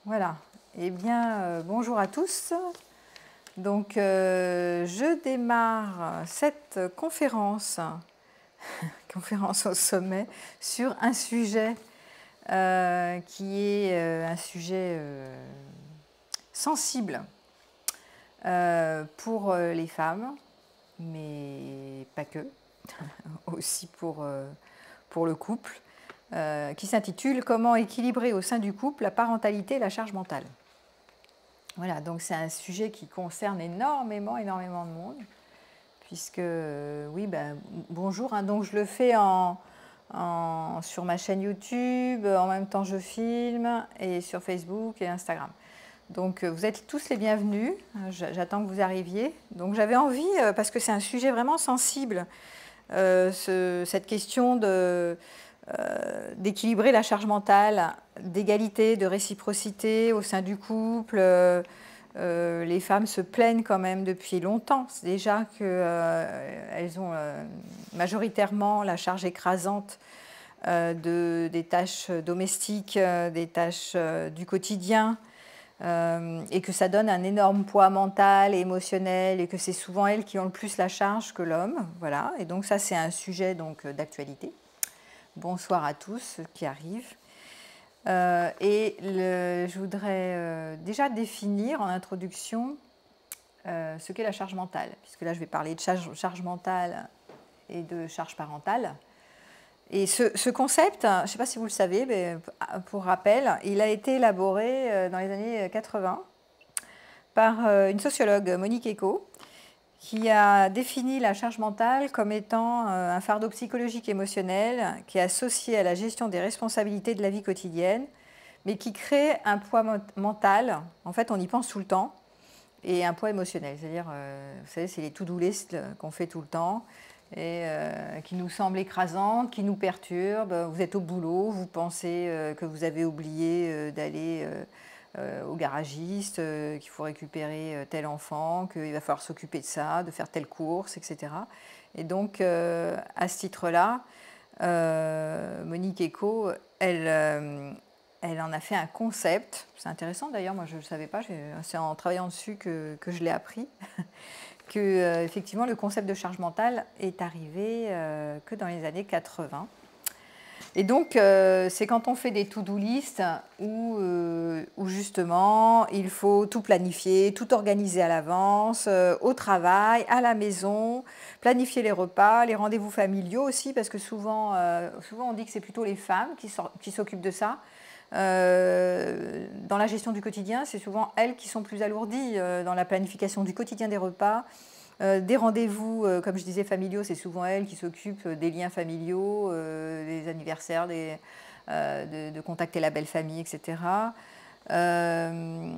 Voilà. Eh bien, bonjour à tous. Donc, je démarre cette conférence, conférence au sommet, sur un sujet qui est un sujet sensible pour les femmes, mais pas que, aussi pour le couple. Qui s'intitule « Comment équilibrer au sein du couple la parentalité et la charge mentale ». Voilà, donc c'est un sujet qui concerne énormément de monde, puisque, oui, ben, bonjour, hein, donc je le fais sur ma chaîne YouTube, en même temps je filme, et sur Facebook et Instagram. Donc vous êtes tous les bienvenus, j'attends que vous arriviez. Donc j'avais envie, parce que c'est un sujet vraiment sensible, cette question d'équilibrer la charge mentale, d'égalité, de réciprocité au sein du couple. Les femmes se plaignent quand même depuis longtemps déjà qu'elles ont majoritairement la charge écrasante des tâches domestiques, des tâches du quotidien, et que ça donne un énorme poids mental et émotionnel, et que c'est souvent elles qui ont le plus la charge que l'homme. Voilà. Et donc ça, c'est un sujet d'actualité. Bonsoir à tous ceux qui arrivent. Je voudrais déjà définir en introduction ce qu'est la charge mentale, puisque là je vais parler de charge mentale et de charge parentale. Et ce concept, je ne sais pas si vous le savez, mais pour rappel, il a été élaboré dans les années 80 par une sociologue, Monique Eco, qui a défini la charge mentale comme étant un fardeau psychologique et émotionnel qui est associé à la gestion des responsabilités de la vie quotidienne, mais qui crée un poids mental. En fait, on y pense tout le temps, et un poids émotionnel. C'est-à-dire, vous savez, c'est les to-do list qu'on fait tout le temps, et qui nous semblent écrasantes, qui nous perturbent. Vous êtes au boulot, vous pensez que vous avez oublié d'aller au garagiste, qu'il faut récupérer tel enfant, qu'il va falloir s'occuper de ça, de faire telle course, etc. Et donc, à ce titre-là, Monique Eco, elle en a fait un concept. C'est intéressant d'ailleurs, moi je ne le savais pas, c'est en travaillant dessus que je l'ai appris, que effectivement le concept de charge mentale est arrivé que dans les années 80. Et donc, c'est quand on fait des to-do list où justement, il faut tout planifier, tout organiser à l'avance, au travail, à la maison, planifier les repas, les rendez-vous familiaux aussi, parce que souvent on dit que c'est plutôt les femmes qui s'occupent de ça. Dans la gestion du quotidien, c'est souvent elles qui sont plus alourdies dans la planification du quotidien des repas. Des rendez-vous, comme je disais, familiaux, c'est souvent elles qui s'occupent des liens familiaux, des anniversaires, de contacter la belle famille, etc. De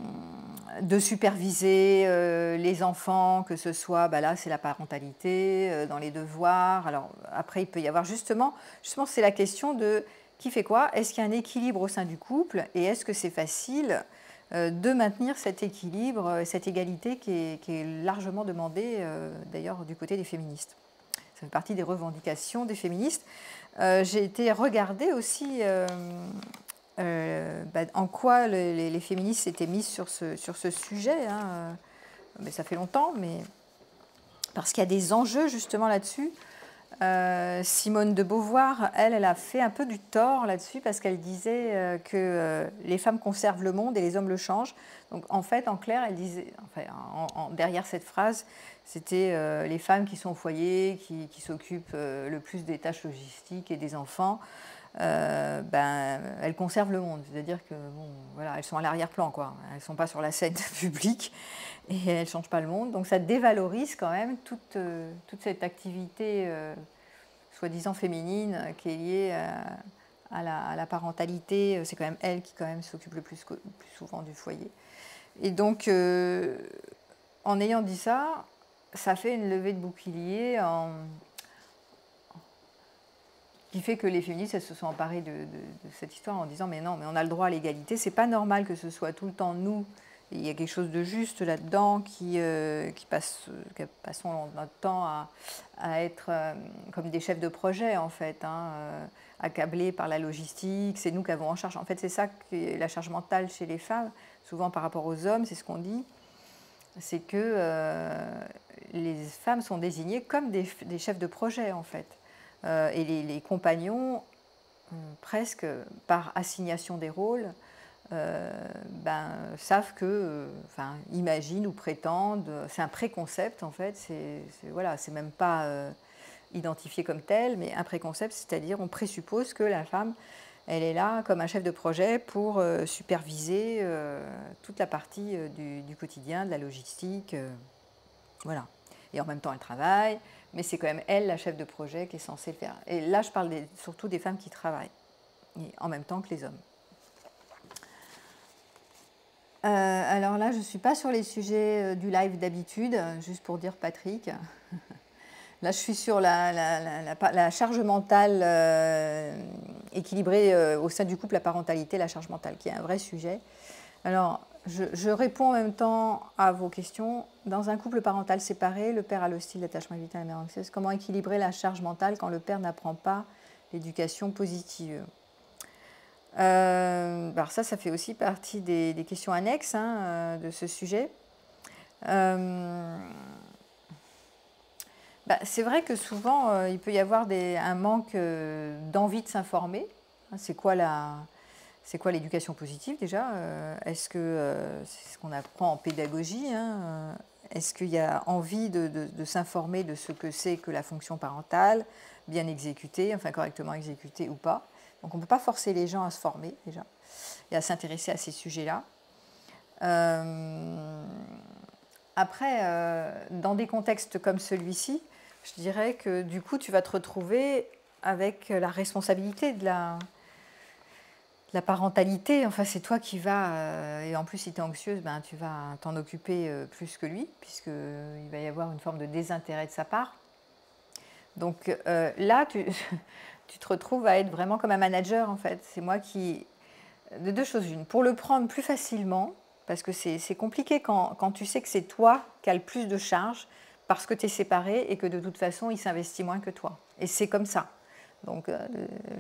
superviser les enfants, que ce soit, là c'est la parentalité, dans les devoirs. Alors après, il peut y avoir justement c'est la question de qui fait quoi. Est-ce qu'il y a un équilibre au sein du couple, et est-ce que c'est facile de maintenir cet équilibre, cette égalité qui est largement demandée d'ailleurs du côté des féministes. Ça fait partie des revendications des féministes. J'ai été regarder aussi en quoi les féministes s'étaient mises sur ce sujet. Hein. Mais ça fait longtemps, mais parce qu'il y a des enjeux justement là-dessus. Simone de Beauvoir, elle a fait un peu du tort là-dessus, parce qu'elle disait que les femmes conservent le monde et les hommes le changent. Donc en fait, en clair, elle disait, derrière cette phrase, c'était les femmes qui sont au foyer, qui s'occupent le plus des tâches logistiques et des enfants. Elles conservent le monde, c'est-à-dire que elles sont à l'arrière-plan, quoi. Elles ne sont pas sur la scène publique et elles ne changent pas le monde. Donc ça dévalorise quand même toute cette activité soi-disant féminine qui est liée à la parentalité. C'est quand même elle qui s'occupe le plus souvent du foyer. Et donc, en ayant dit ça, ça fait une levée de bouclier qui fait que les féministes, elles se sont emparées de cette histoire en disant mais non, mais on a le droit à l'égalité, c'est pas normal que ce soit tout le temps nous il y a quelque chose de juste là-dedans qui passons notre temps à être comme des chefs de projet, en fait, hein, accablés par la logistique. C'est nous qui avons en charge. En fait, c'est ça que la charge mentale chez les femmes, souvent par rapport aux hommes, c'est ce qu'on dit. C'est que les femmes sont désignées comme des chefs de projet, en fait. Et les compagnons, presque par assignation des rôles, savent que, imaginent ou prétendent, c'est un préconcept en fait, voilà, c'est même pas identifié comme tel, mais un préconcept, c'est-à-dire on présuppose que la femme, elle est là comme un chef de projet pour superviser toute la partie du quotidien, de la logistique, voilà. Et en même temps, elle travaille, mais c'est quand même elle, la chef de projet, qui est censée le faire. Et là, je parle surtout des femmes qui travaillent, et en même temps que les hommes. Alors là, je ne suis pas sur les sujets du live d'habitude, juste pour dire Patrick. Là, je suis sur la charge mentale équilibrée au sein du couple, la parentalité, la charge mentale, qui est un vrai sujet. Alors, je réponds en même temps à vos questions. Dans un couple parental séparé, le père a le style d'attachement évitant la mère anxieuse. Comment équilibrer la charge mentale quand le père n'apprend pas l'éducation positive? Alors ça fait aussi partie des questions annexes de ce sujet. C'est vrai que souvent, il peut y avoir un manque d'envie de s'informer. C'est quoi l'éducation positive déjà? Est-ce que c'est ce qu'on apprend en pédagogie? Est-ce qu'il y a envie de s'informer de ce que c'est que la fonction parentale, bien exécutée, enfin correctement exécutée ou pas? Donc on ne peut pas forcer les gens à se former déjà et à s'intéresser à ces sujets-là. Après, dans des contextes comme celui-ci, je dirais que du coup, tu vas te retrouver avec la responsabilité de la parentalité. Enfin, c'est toi qui vas, et en plus, si tu es anxieuse, tu vas t'en occuper plus que lui, puisqu'il va y avoir une forme de désintérêt de sa part. Donc là, tu te retrouves à être vraiment comme un manager, en fait. C'est moi qui... De deux choses une. Pour le prendre plus facilement, parce que c'est compliqué quand tu sais que c'est toi qui as le plus de charges, parce que tu es séparé et que de toute façon, il s'investit moins que toi. Et c'est comme ça. Donc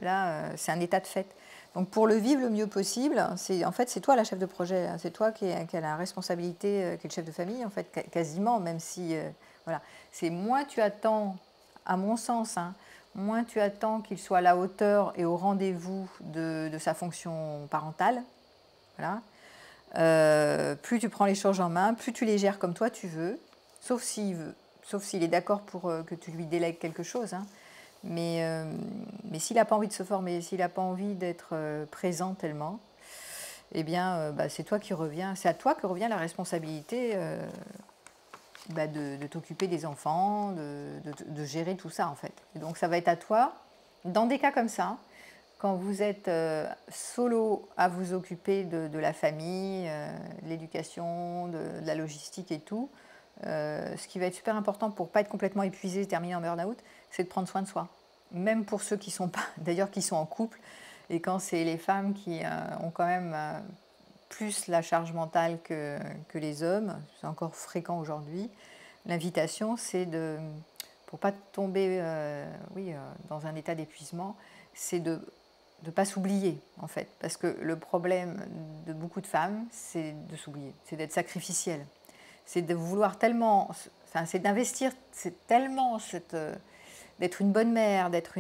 là, c'est un état de fait. Donc pour le vivre le mieux possible, en fait, c'est toi la chef de projet. C'est toi qui a la responsabilité, qui est le chef de famille, en fait, quasiment, même si... voilà. C'est moins tu attends, à mon sens, moins tu attends qu'il soit à la hauteur et au rendez-vous de sa fonction parentale, voilà. Plus tu prends les choses en main, plus tu les gères comme toi tu veux, sauf s'il veut, sauf s'il est d'accord pour que tu lui délègues quelque chose. Mais s'il n'a pas envie de se former, s'il n'a pas envie d'être présent tellement, eh bien, c'est toi qui reviens, c'est à toi que revient la responsabilité de t'occuper des enfants, de gérer tout ça en fait. Et donc ça va être à toi, dans des cas comme ça, quand vous êtes solo à vous occuper de la famille, de l'éducation, de la logistique et tout, ce qui va être super important pour ne pas être complètement épuisé, terminé en burn-out, c'est de prendre soin de soi. Même pour ceux qui sont pas, d'ailleurs qui sont en couple, et quand c'est les femmes qui ont quand même plus la charge mentale que les hommes, c'est encore fréquent aujourd'hui, l'invitation c'est pour pas tomber dans un état d'épuisement, c'est de ne pas s'oublier en fait, parce que le problème de beaucoup de femmes, c'est de s'oublier, c'est d'être sacrificielle, c'est de vouloir tellement, c'est d'investir, c'est tellement d'être une bonne mère, d'être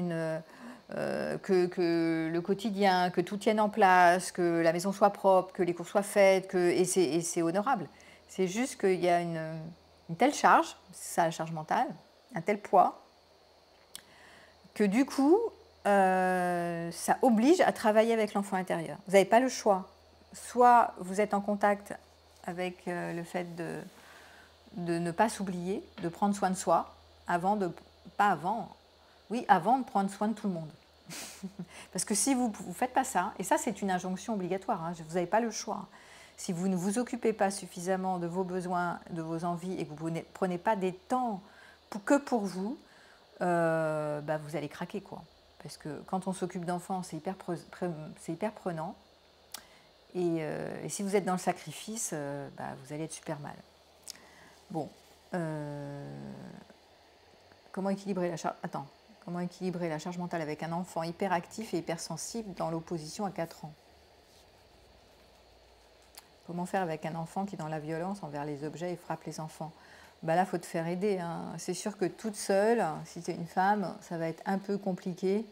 que le quotidien, que tout tienne en place, que la maison soit propre, que les courses soient faites, et c'est honorable. C'est juste qu'il y a une telle charge, c'est ça la charge mentale, un tel poids, que du coup, ça oblige à travailler avec l'enfant intérieur. Vous n'avez pas le choix. Soit vous êtes en contact avec le fait de ne pas s'oublier, de prendre soin de soi, avant de prendre soin de tout le monde. Parce que si vous ne faites pas ça, et ça c'est une injonction obligatoire, vous n'avez pas le choix. Si vous ne vous occupez pas suffisamment de vos besoins, de vos envies, et que vous ne prenez pas des temps que pour vous, vous allez craquer, quoi. Parce que quand on s'occupe d'enfants, c'est hyper prenant. Et si vous êtes dans le sacrifice, vous allez être super mal. Bon. Comment équilibrer la charge... Attends. Comment équilibrer la charge mentale avec un enfant hyperactif et hypersensible dans l'opposition à 4 ans? Comment faire avec un enfant qui est dans la violence envers les objets et frappe les enfants? Là, il faut te faire aider. Hein. C'est sûr que toute seule, si tu es une femme, ça va être un peu compliqué.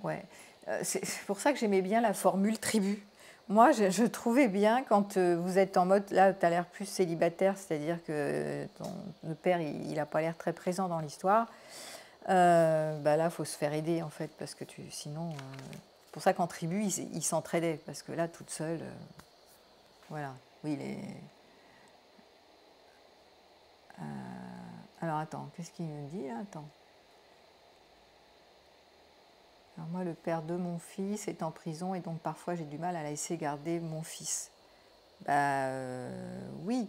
Ouais. C'est pour ça que j'aimais bien la formule tribu. Moi, je trouvais bien quand vous êtes en mode, là, tu as l'air plus célibataire, c'est-à-dire que le père, il n'a pas l'air très présent dans l'histoire. Là, il faut se faire aider, en fait, parce que sinon... c'est pour ça qu'en tribu, ils s'entraidaient, parce que là, toute seule, voilà. Oui, alors, attends, qu'est-ce qu'il me dit, là? Attends. Alors moi, le père de mon fils est en prison et donc parfois j'ai du mal à laisser garder mon fils. Oui.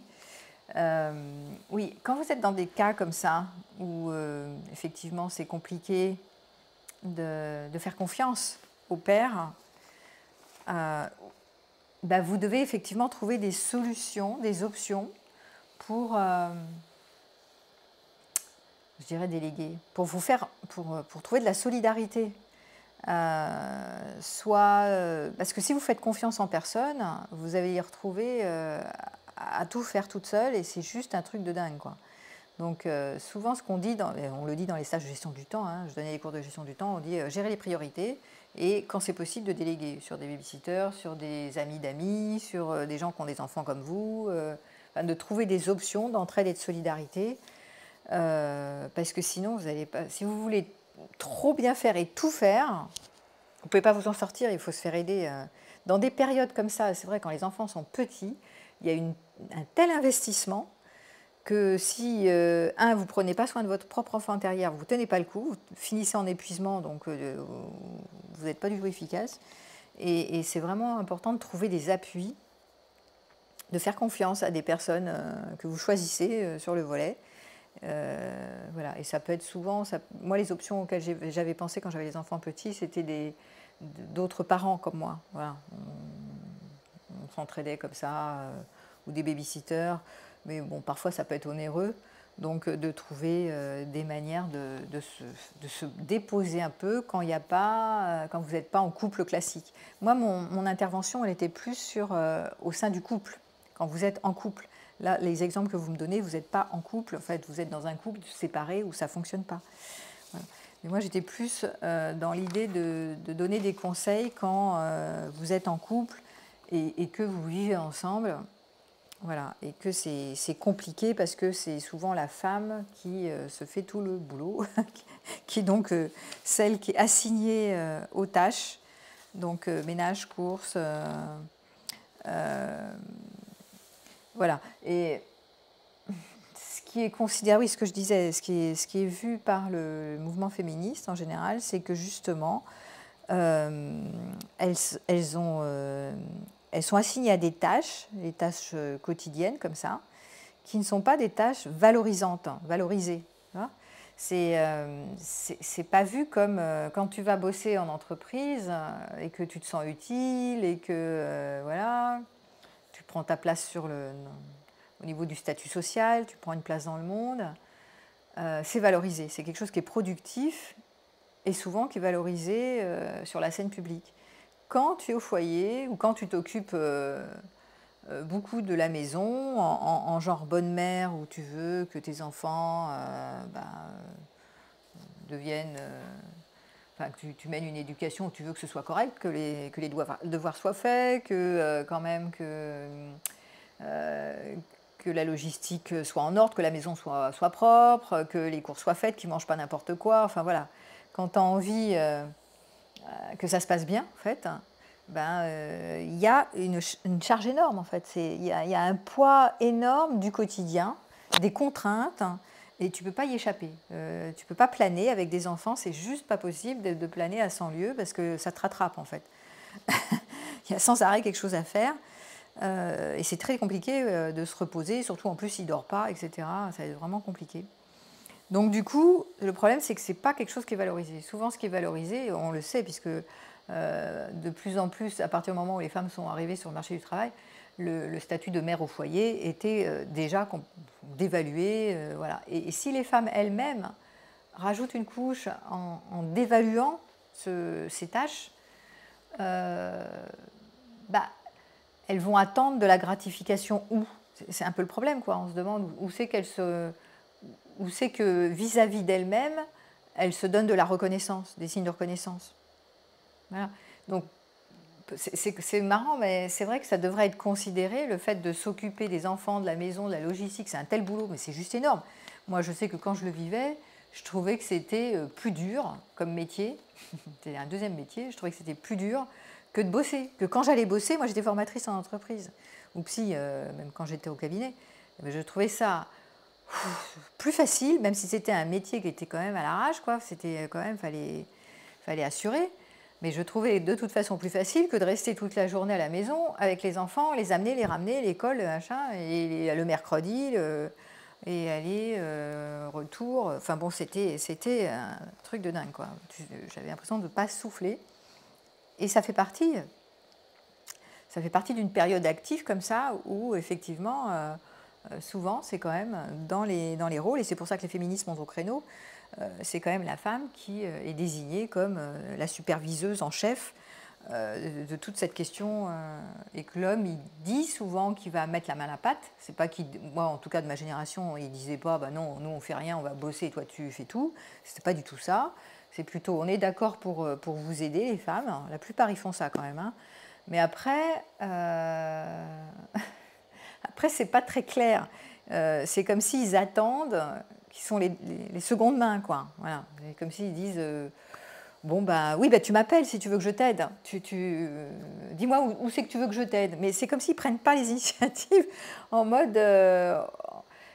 Oui, quand vous êtes dans des cas comme ça, où effectivement c'est compliqué de faire confiance au père, vous devez effectivement trouver des solutions, des options pour, je dirais, déléguer, pour trouver de la solidarité. Parce que si vous faites confiance en personne, vous allez y retrouver à tout faire toute seule et c'est juste un truc de dingue, quoi. Donc souvent ce qu'on dit, on le dit dans les stages de gestion du temps, hein, je donnais les cours de gestion du temps, on dit gérer les priorités et quand c'est possible de déléguer sur des babysitters, sur des amis d'amis, sur des gens qui ont des enfants comme vous, de trouver des options d'entraide et de solidarité parce que sinon vous n'allez pas, si vous voulez trop bien faire et tout faire, vous ne pouvez pas vous en sortir, il faut se faire aider. Dans des périodes comme ça, c'est vrai, quand les enfants sont petits, il y a un tel investissement que si, vous ne prenez pas soin de votre propre enfant intérieur, vous ne tenez pas le coup, vous finissez en épuisement, donc vous n'êtes pas du tout efficace. Et c'est vraiment important de trouver des appuis, de faire confiance à des personnes que vous choisissez sur le volet. Voilà. Et ça peut être souvent, moi les options auxquelles j'avais pensé quand j'avais des enfants petits, c'était d'autres parents comme moi. Voilà. On s'entraidait comme ça, ou des babysitters, mais bon, parfois ça peut être onéreux, donc de trouver des manières de se déposer un peu quand vous n'êtes pas en couple classique. Moi, mon intervention, elle était plus au sein du couple, quand vous êtes en couple. Là, les exemples que vous me donnez, vous n'êtes pas en couple, en fait, vous êtes dans un couple séparé où ça ne fonctionne pas. Voilà. Mais moi, j'étais plus dans l'idée de donner des conseils quand vous êtes en couple et que vous vivez ensemble. Voilà. Et que c'est compliqué parce que c'est souvent la femme qui se fait tout le boulot, qui est donc celle qui est assignée aux tâches, donc ménage, courses... voilà. Et ce qui est considéré, oui, ce que je disais, ce qui est vu par le mouvement féministe en général, c'est que justement, elles sont assignées à des tâches quotidiennes comme ça, qui ne sont pas des tâches valorisantes, valorisées. C'est pas vu comme quand tu vas bosser en entreprise et que tu te sens utile et que voilà. Tu prends ta place au niveau du statut social, tu prends une place dans le monde. C'est valorisé, c'est quelque chose qui est productif et souvent qui est valorisé sur la scène publique. Quand tu es au foyer ou quand tu t'occupes beaucoup de la maison, en genre bonne mère, où tu veux que tes enfants deviennent... que tu mènes une éducation où tu veux que ce soit correct, que les devoirs soient faits, que quand même que la logistique soit en ordre, que la maison soit propre, que les courses soient faites, qu'ils ne mangent pas n'importe quoi. Enfin voilà, quand tu as envie que ça se passe bien, en fait, il y a une charge énorme, en fait. Il y a un poids énorme du quotidien, des contraintes, et tu ne peux pas y échapper. Tu ne peux pas planer avec des enfants, c'est juste pas possible de planer à 100 lieues parce que ça te rattrape, en fait. Il y a sans arrêt quelque chose à faire. Et c'est très compliqué de se reposer, surtout en plus il ne dort pas, etc. Ça va être vraiment compliqué. Donc du coup, le problème c'est que ce n'est pas quelque chose qui est valorisé. Souvent ce qui est valorisé, on le sait, puisque de plus en plus, à partir du moment où les femmes sont arrivées sur le marché du travail, le statut de mère au foyer était déjà dévalué. Voilà. Et si les femmes elles-mêmes rajoutent une couche en dévaluant ces tâches, bah, elles vont attendre de la gratification où? C'est un peu le problème, quoi. On se demande où c'est que vis-à-vis d'elles-mêmes, elles se donnent de la reconnaissance, des signes de reconnaissance. Voilà. Donc, c'est marrant, mais c'est vrai que ça devrait être considéré, le fait de s'occuper des enfants, de la maison, de la logistique, c'est un tel boulot, mais c'est juste énorme. Moi, je sais que quand je le vivais, je trouvais que c'était plus dur comme métier, c'était un deuxième métier, je trouvais que c'était plus dur que de bosser. Que quand j'allais bosser, moi j'étais formatrice en entreprise, ou psy, même quand j'étais au cabinet, mais je trouvais ça plus facile, même si c'était un métier qui était quand même à l'arrache, quoi. C'était quand même, fallait assurer. Mais je trouvais de toute façon plus facile que de rester toute la journée à la maison avec les enfants, les amener, les ramener, l'école, le machin, et le mercredi, et aller, retour. Enfin bon, c'était un truc de dingue, quoi. J'avais l'impression de ne pas souffler. Et ça fait partie d'une période active comme ça, où effectivement, souvent, c'est quand même dans les rôles, et c'est pour ça que les féministes montent au créneau, c'est quand même la femme qui est désignée comme la superviseuse en chef de toute cette question, et que l'homme, il dit souvent qu'il va mettre la main à la pâte. C'est pas moi, en tout cas de ma génération, il disait pas, bah non, nous on fait rien, on va bosser, et toi tu fais tout. C'était pas du tout ça. C'est plutôt, on est d'accord pour vous aider, les femmes. La plupart, ils font ça quand même. Hein. Mais après, après, c'est pas très clair. C'est comme s'ils attendent, qui sont les secondes mains, quoi. Voilà. C'est comme s'ils disent, bon bah oui, bah tu m'appelles si tu veux que je t'aide. Dis-moi où c'est que tu veux que je t'aide. Mais c'est comme s'ils prennent pas les initiatives en mode.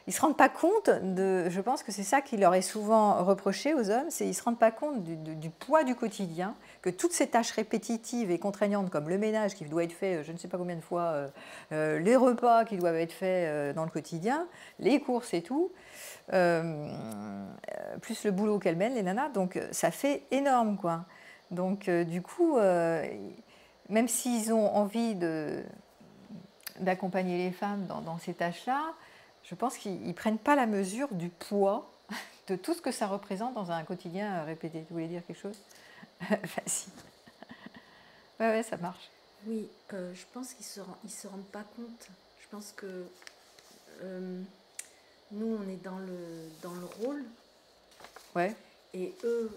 Ils ne se rendent pas compte de. Je pense que c'est ça qui leur est souvent reproché aux hommes, c'est qu'ils ne se rendent pas compte du poids du quotidien, que toutes ces tâches répétitives et contraignantes, comme le ménage qui doit être fait je ne sais pas combien de fois, les repas qui doivent être faits dans le quotidien, les courses et tout, plus le boulot qu'elles mènent, les nanas, donc ça fait énorme, quoi. Donc du coup, même s'ils ont envie d'accompagner les femmes dans ces tâches-là, je pense qu'ils ne prennent pas la mesure du poids de tout ce que ça représente dans un quotidien répété. Tu voulais dire quelque chose? Facile. Ouais, ça marche. Oui, je pense qu'ils ne se rendent pas compte. Je pense que nous, on est dans le rôle. Ouais. Et eux,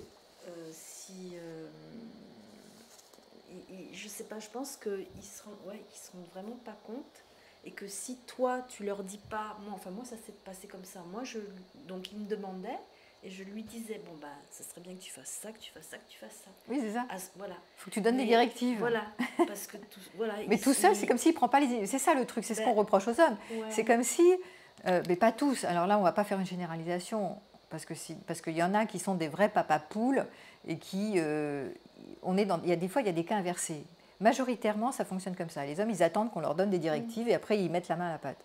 je sais pas, je pense qu'ils ne se rendent vraiment pas compte. Et que si toi, tu leur dis pas... Moi, ça s'est passé comme ça. Donc, il me demandait et je lui disais, bon, bah, ça serait bien que tu fasses ça, que tu fasses ça, que tu fasses ça. Oui, c'est ça. Voilà. Il faut que tu donnes des directives. Voilà. Parce que voilà, mais tout seul, c'est comme s'il ne prend pas les... C'est ça le truc, c'est ce qu'on reproche aux hommes. Ouais. C'est comme si... mais pas tous. Alors là, on ne va pas faire une généralisation, parce qu'il y en a qui sont des vrais papas-poules et qui... il y a des fois, il y a des cas inversés. Majoritairement, ça fonctionne comme ça. Les hommes, ils attendent qu'on leur donne des directives et après, ils mettent la main à la pâte.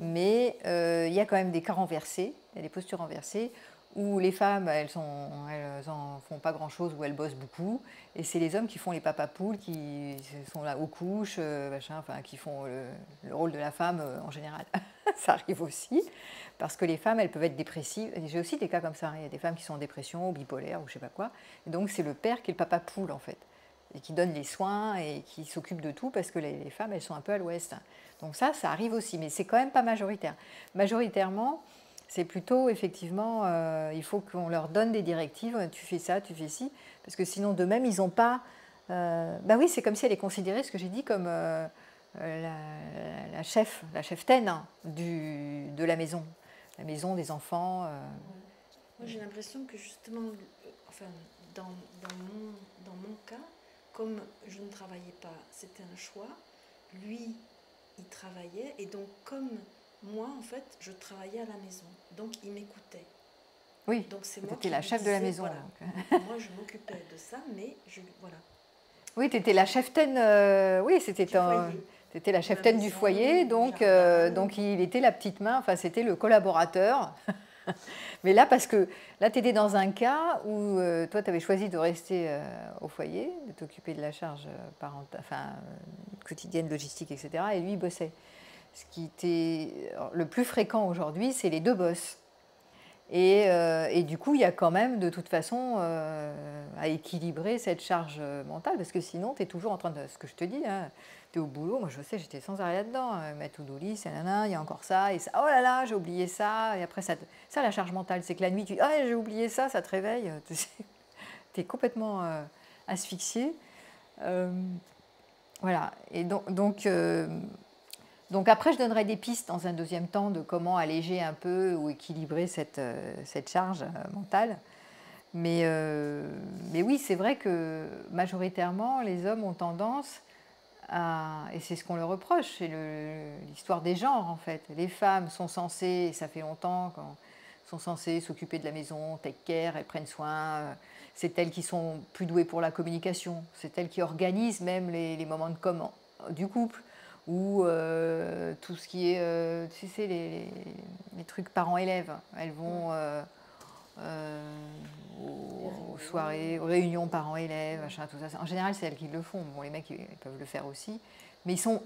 Mais il y a quand même des cas renversés, il y a des postures renversées, où les femmes, elles en font pas grand-chose, où elles bossent beaucoup, et c'est les hommes qui font les papapoules, qui sont là aux couches, qui font le rôle de la femme en général. Ça arrive aussi, parce que les femmes, elles peuvent être dépressives. J'ai aussi des cas comme ça, il y a des femmes qui sont en dépression, ou bipolaires, ou je sais pas quoi, et donc c'est le père qui est le papapoule, en fait, et qui donne les soins et qui s'occupe de tout parce que les femmes, elles sont un peu à l'ouest. Donc ça arrive aussi, mais c'est quand même pas majoritaire. Majoritairement, c'est plutôt, effectivement, il faut qu'on leur donne des directives, tu fais ça, tu fais ci, parce que sinon, d'eux-mêmes, ils n'ont pas... bah oui, c'est comme si elle est considérée, ce que j'ai dit, comme la cheftaine de la maison des enfants. Moi, j'ai l'impression que justement, dans mon cas, comme je ne travaillais pas, c'était un choix. Lui, il travaillait, et donc comme moi, en fait, je travaillais à la maison, donc il m'écoutait. Oui, donc c'est moi tu étais la chef de la maison. Voilà. Moi, je m'occupais de ça, mais voilà. Oui, tu étais la cheftaine, oui, c'était la cheftaine du foyer, donc il était la petite main, enfin c'était le collaborateur Mais là, parce que là, tu étais dans un cas où toi, tu avais choisi de rester au foyer, de t'occuper de la charge parentale, enfin, quotidienne, logistique, etc. Et lui, il bossait. Ce qui était le plus fréquent aujourd'hui, c'est les deux boss. Et du coup, il y a quand même, de toute façon, à équilibrer cette charge mentale, parce que sinon, tu es toujours en train de... Ce que je te dis, hein, tu es au boulot, moi je sais, j'étais sans arrêt là-dedans. Ma to-do list, il y a encore ça, et ça, oh là là, j'ai oublié ça. Et après, ça, la charge mentale, c'est que la nuit, tu dis, ah, j'ai oublié ça, ça te réveille. Tu es complètement asphyxié. Voilà. Et donc après, je donnerai des pistes dans un deuxième temps de comment alléger un peu ou équilibrer cette charge mentale. Mais oui, c'est vrai que majoritairement, les hommes ont tendance à, et c'est ce qu'on leur reproche, c'est l'histoire des genres en fait. Les femmes sont censées, et ça fait longtemps, sont censées s'occuper de la maison, take care, elles prennent soin. C'est elles qui sont plus douées pour la communication. C'est elles qui organisent même les moments de du couple, ou tout ce qui est, tu sais, les trucs parents-élèves. Elles vont aux soirées, aux réunions parents-élèves, machin, tout ça. En général, c'est elles qui le font. Bon, les mecs, ils peuvent le faire aussi. Mais ils sont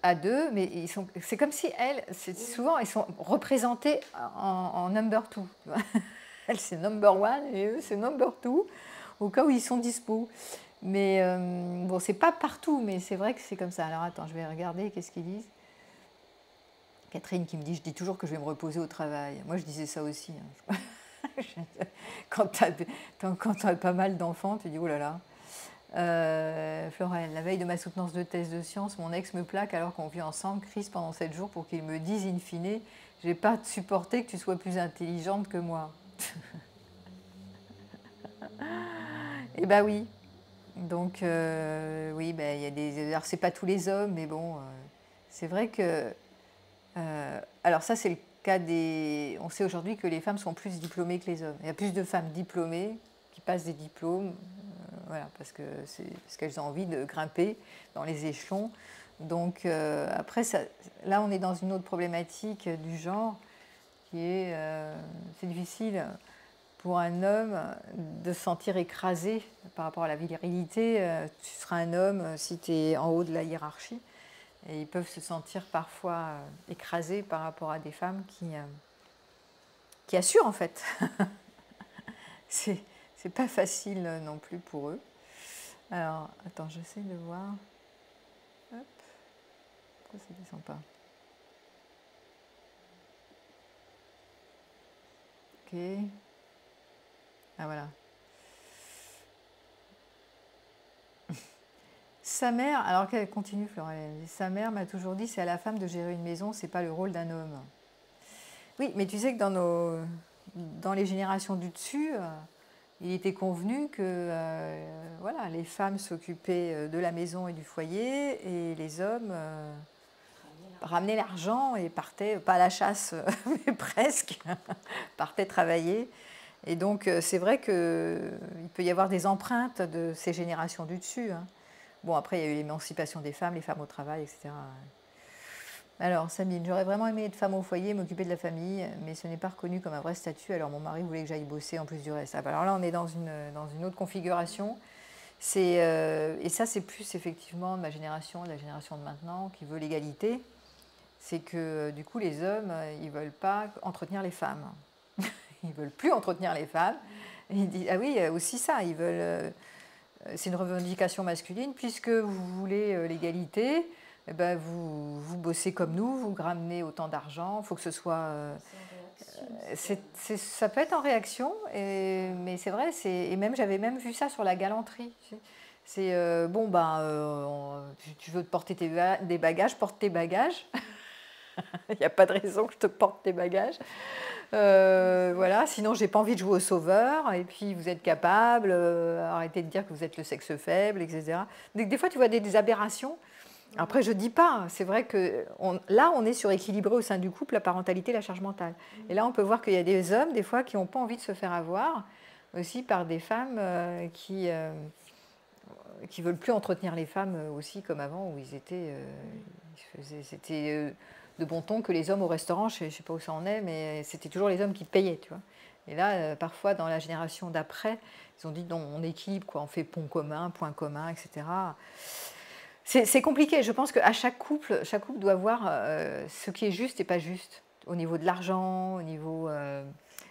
à deux, mais c'est comme si elles, souvent, elles sont représentées en number two. Elles, c'est number one et eux, c'est number two, au cas où ils sont dispo. Mais bon, c'est pas partout, mais c'est vrai que c'est comme ça. Alors attends, je vais regarder, qu'est-ce qu'ils disent. Catherine qui me dit, je dis toujours que je vais me reposer au travail. Moi, je disais ça aussi. Hein. Quand tu as pas mal d'enfants, tu dis, oh là là. Florelle, la veille de ma soutenance de thèse de sciences, mon ex me plaque alors qu'on vit ensemble, crise pendant 7 jours pour qu'il me dise in fine, j'ai pas supporté que tu sois plus intelligente que moi. Eh ben oui. Donc oui, ben, y a des. Alors c'est pas tous les hommes, mais bon, c'est vrai que. Alors ça c'est le cas des. On sait aujourd'hui que les femmes sont plus diplômées que les hommes. Il y a plus de femmes diplômées qui passent des diplômes. Voilà, parce qu'elles ont envie de grimper dans les échelons. Donc après, là, on est dans une autre problématique du genre qui est, c'est difficile pour un homme de se sentir écrasé par rapport à la virilité. Tu seras un homme si tu es en haut de la hiérarchie. Et ils peuvent se sentir parfois écrasés par rapport à des femmes qui assurent en fait. C'est pas facile non plus pour eux. Alors, attends, j'essaie de voir. Hop. Pourquoi ça ne descend pas? Ok. Ah, voilà. Sa mère, alors qu'elle continue, Florelle, sa mère m'a toujours dit c'est à la femme de gérer une maison, c'est pas le rôle d'un homme. Oui, mais tu sais que dans les générations du dessus, il était convenu que voilà, les femmes s'occupaient de la maison et du foyer et les hommes ramenaient l'argent et partaient, pas à la chasse, mais presque, partaient travailler. Et donc c'est vrai qu'il peut y avoir des empreintes de ces générations du dessus. Hein. Bon, après, il y a eu l'émancipation des femmes, les femmes au travail, etc. Alors, Sabine, j'aurais vraiment aimé être femme au foyer, m'occuper de la famille, mais ce n'est pas reconnu comme un vrai statut, alors mon mari voulait que j'aille bosser en plus du reste. Ah, bah alors là, on est dans une autre configuration. Et ça, c'est plus effectivement de ma génération, de la génération de maintenant, qui veut l'égalité. C'est que du coup, les hommes, ils ne veulent pas entretenir les femmes. Ils ne veulent plus entretenir les femmes. Et ils disent, ah oui, aussi ça, ils veulent... c'est une revendication masculine, puisque vous voulez l'égalité, eh ben vous bossez comme nous, vous ramenez autant d'argent, il faut que ce soit... ça peut être en réaction, mais c'est vrai, et même j'avais même vu ça sur la galanterie. C'est bon, ben, tu veux te porter des bagages, porte tes bagages. Il n'y a pas de raison que je te porte tes bagages. Voilà, sinon j'ai pas envie de jouer au sauveur, et puis vous êtes capable, arrêtez de dire que vous êtes le sexe faible, etc. Donc, des fois tu vois des aberrations. Après je dis pas, c'est vrai que là on est sur équilibré au sein du couple la parentalité, la charge mentale. Et là on peut voir qu'il y a des hommes des fois qui n'ont pas envie de se faire avoir aussi par des femmes qui veulent plus entretenir les femmes aussi comme avant où ils étaient, c'était de bon ton que les hommes au restaurant, je ne sais pas où ça en est, mais c'était toujours les hommes qui payaient, tu vois. Et là, parfois, dans la génération d'après, ils ont dit non, on équilibre, quoi, on fait point commun, etc. C'est compliqué. Je pense qu'à chaque couple doit voir ce qui est juste et pas juste. Au niveau de l'argent, au niveau.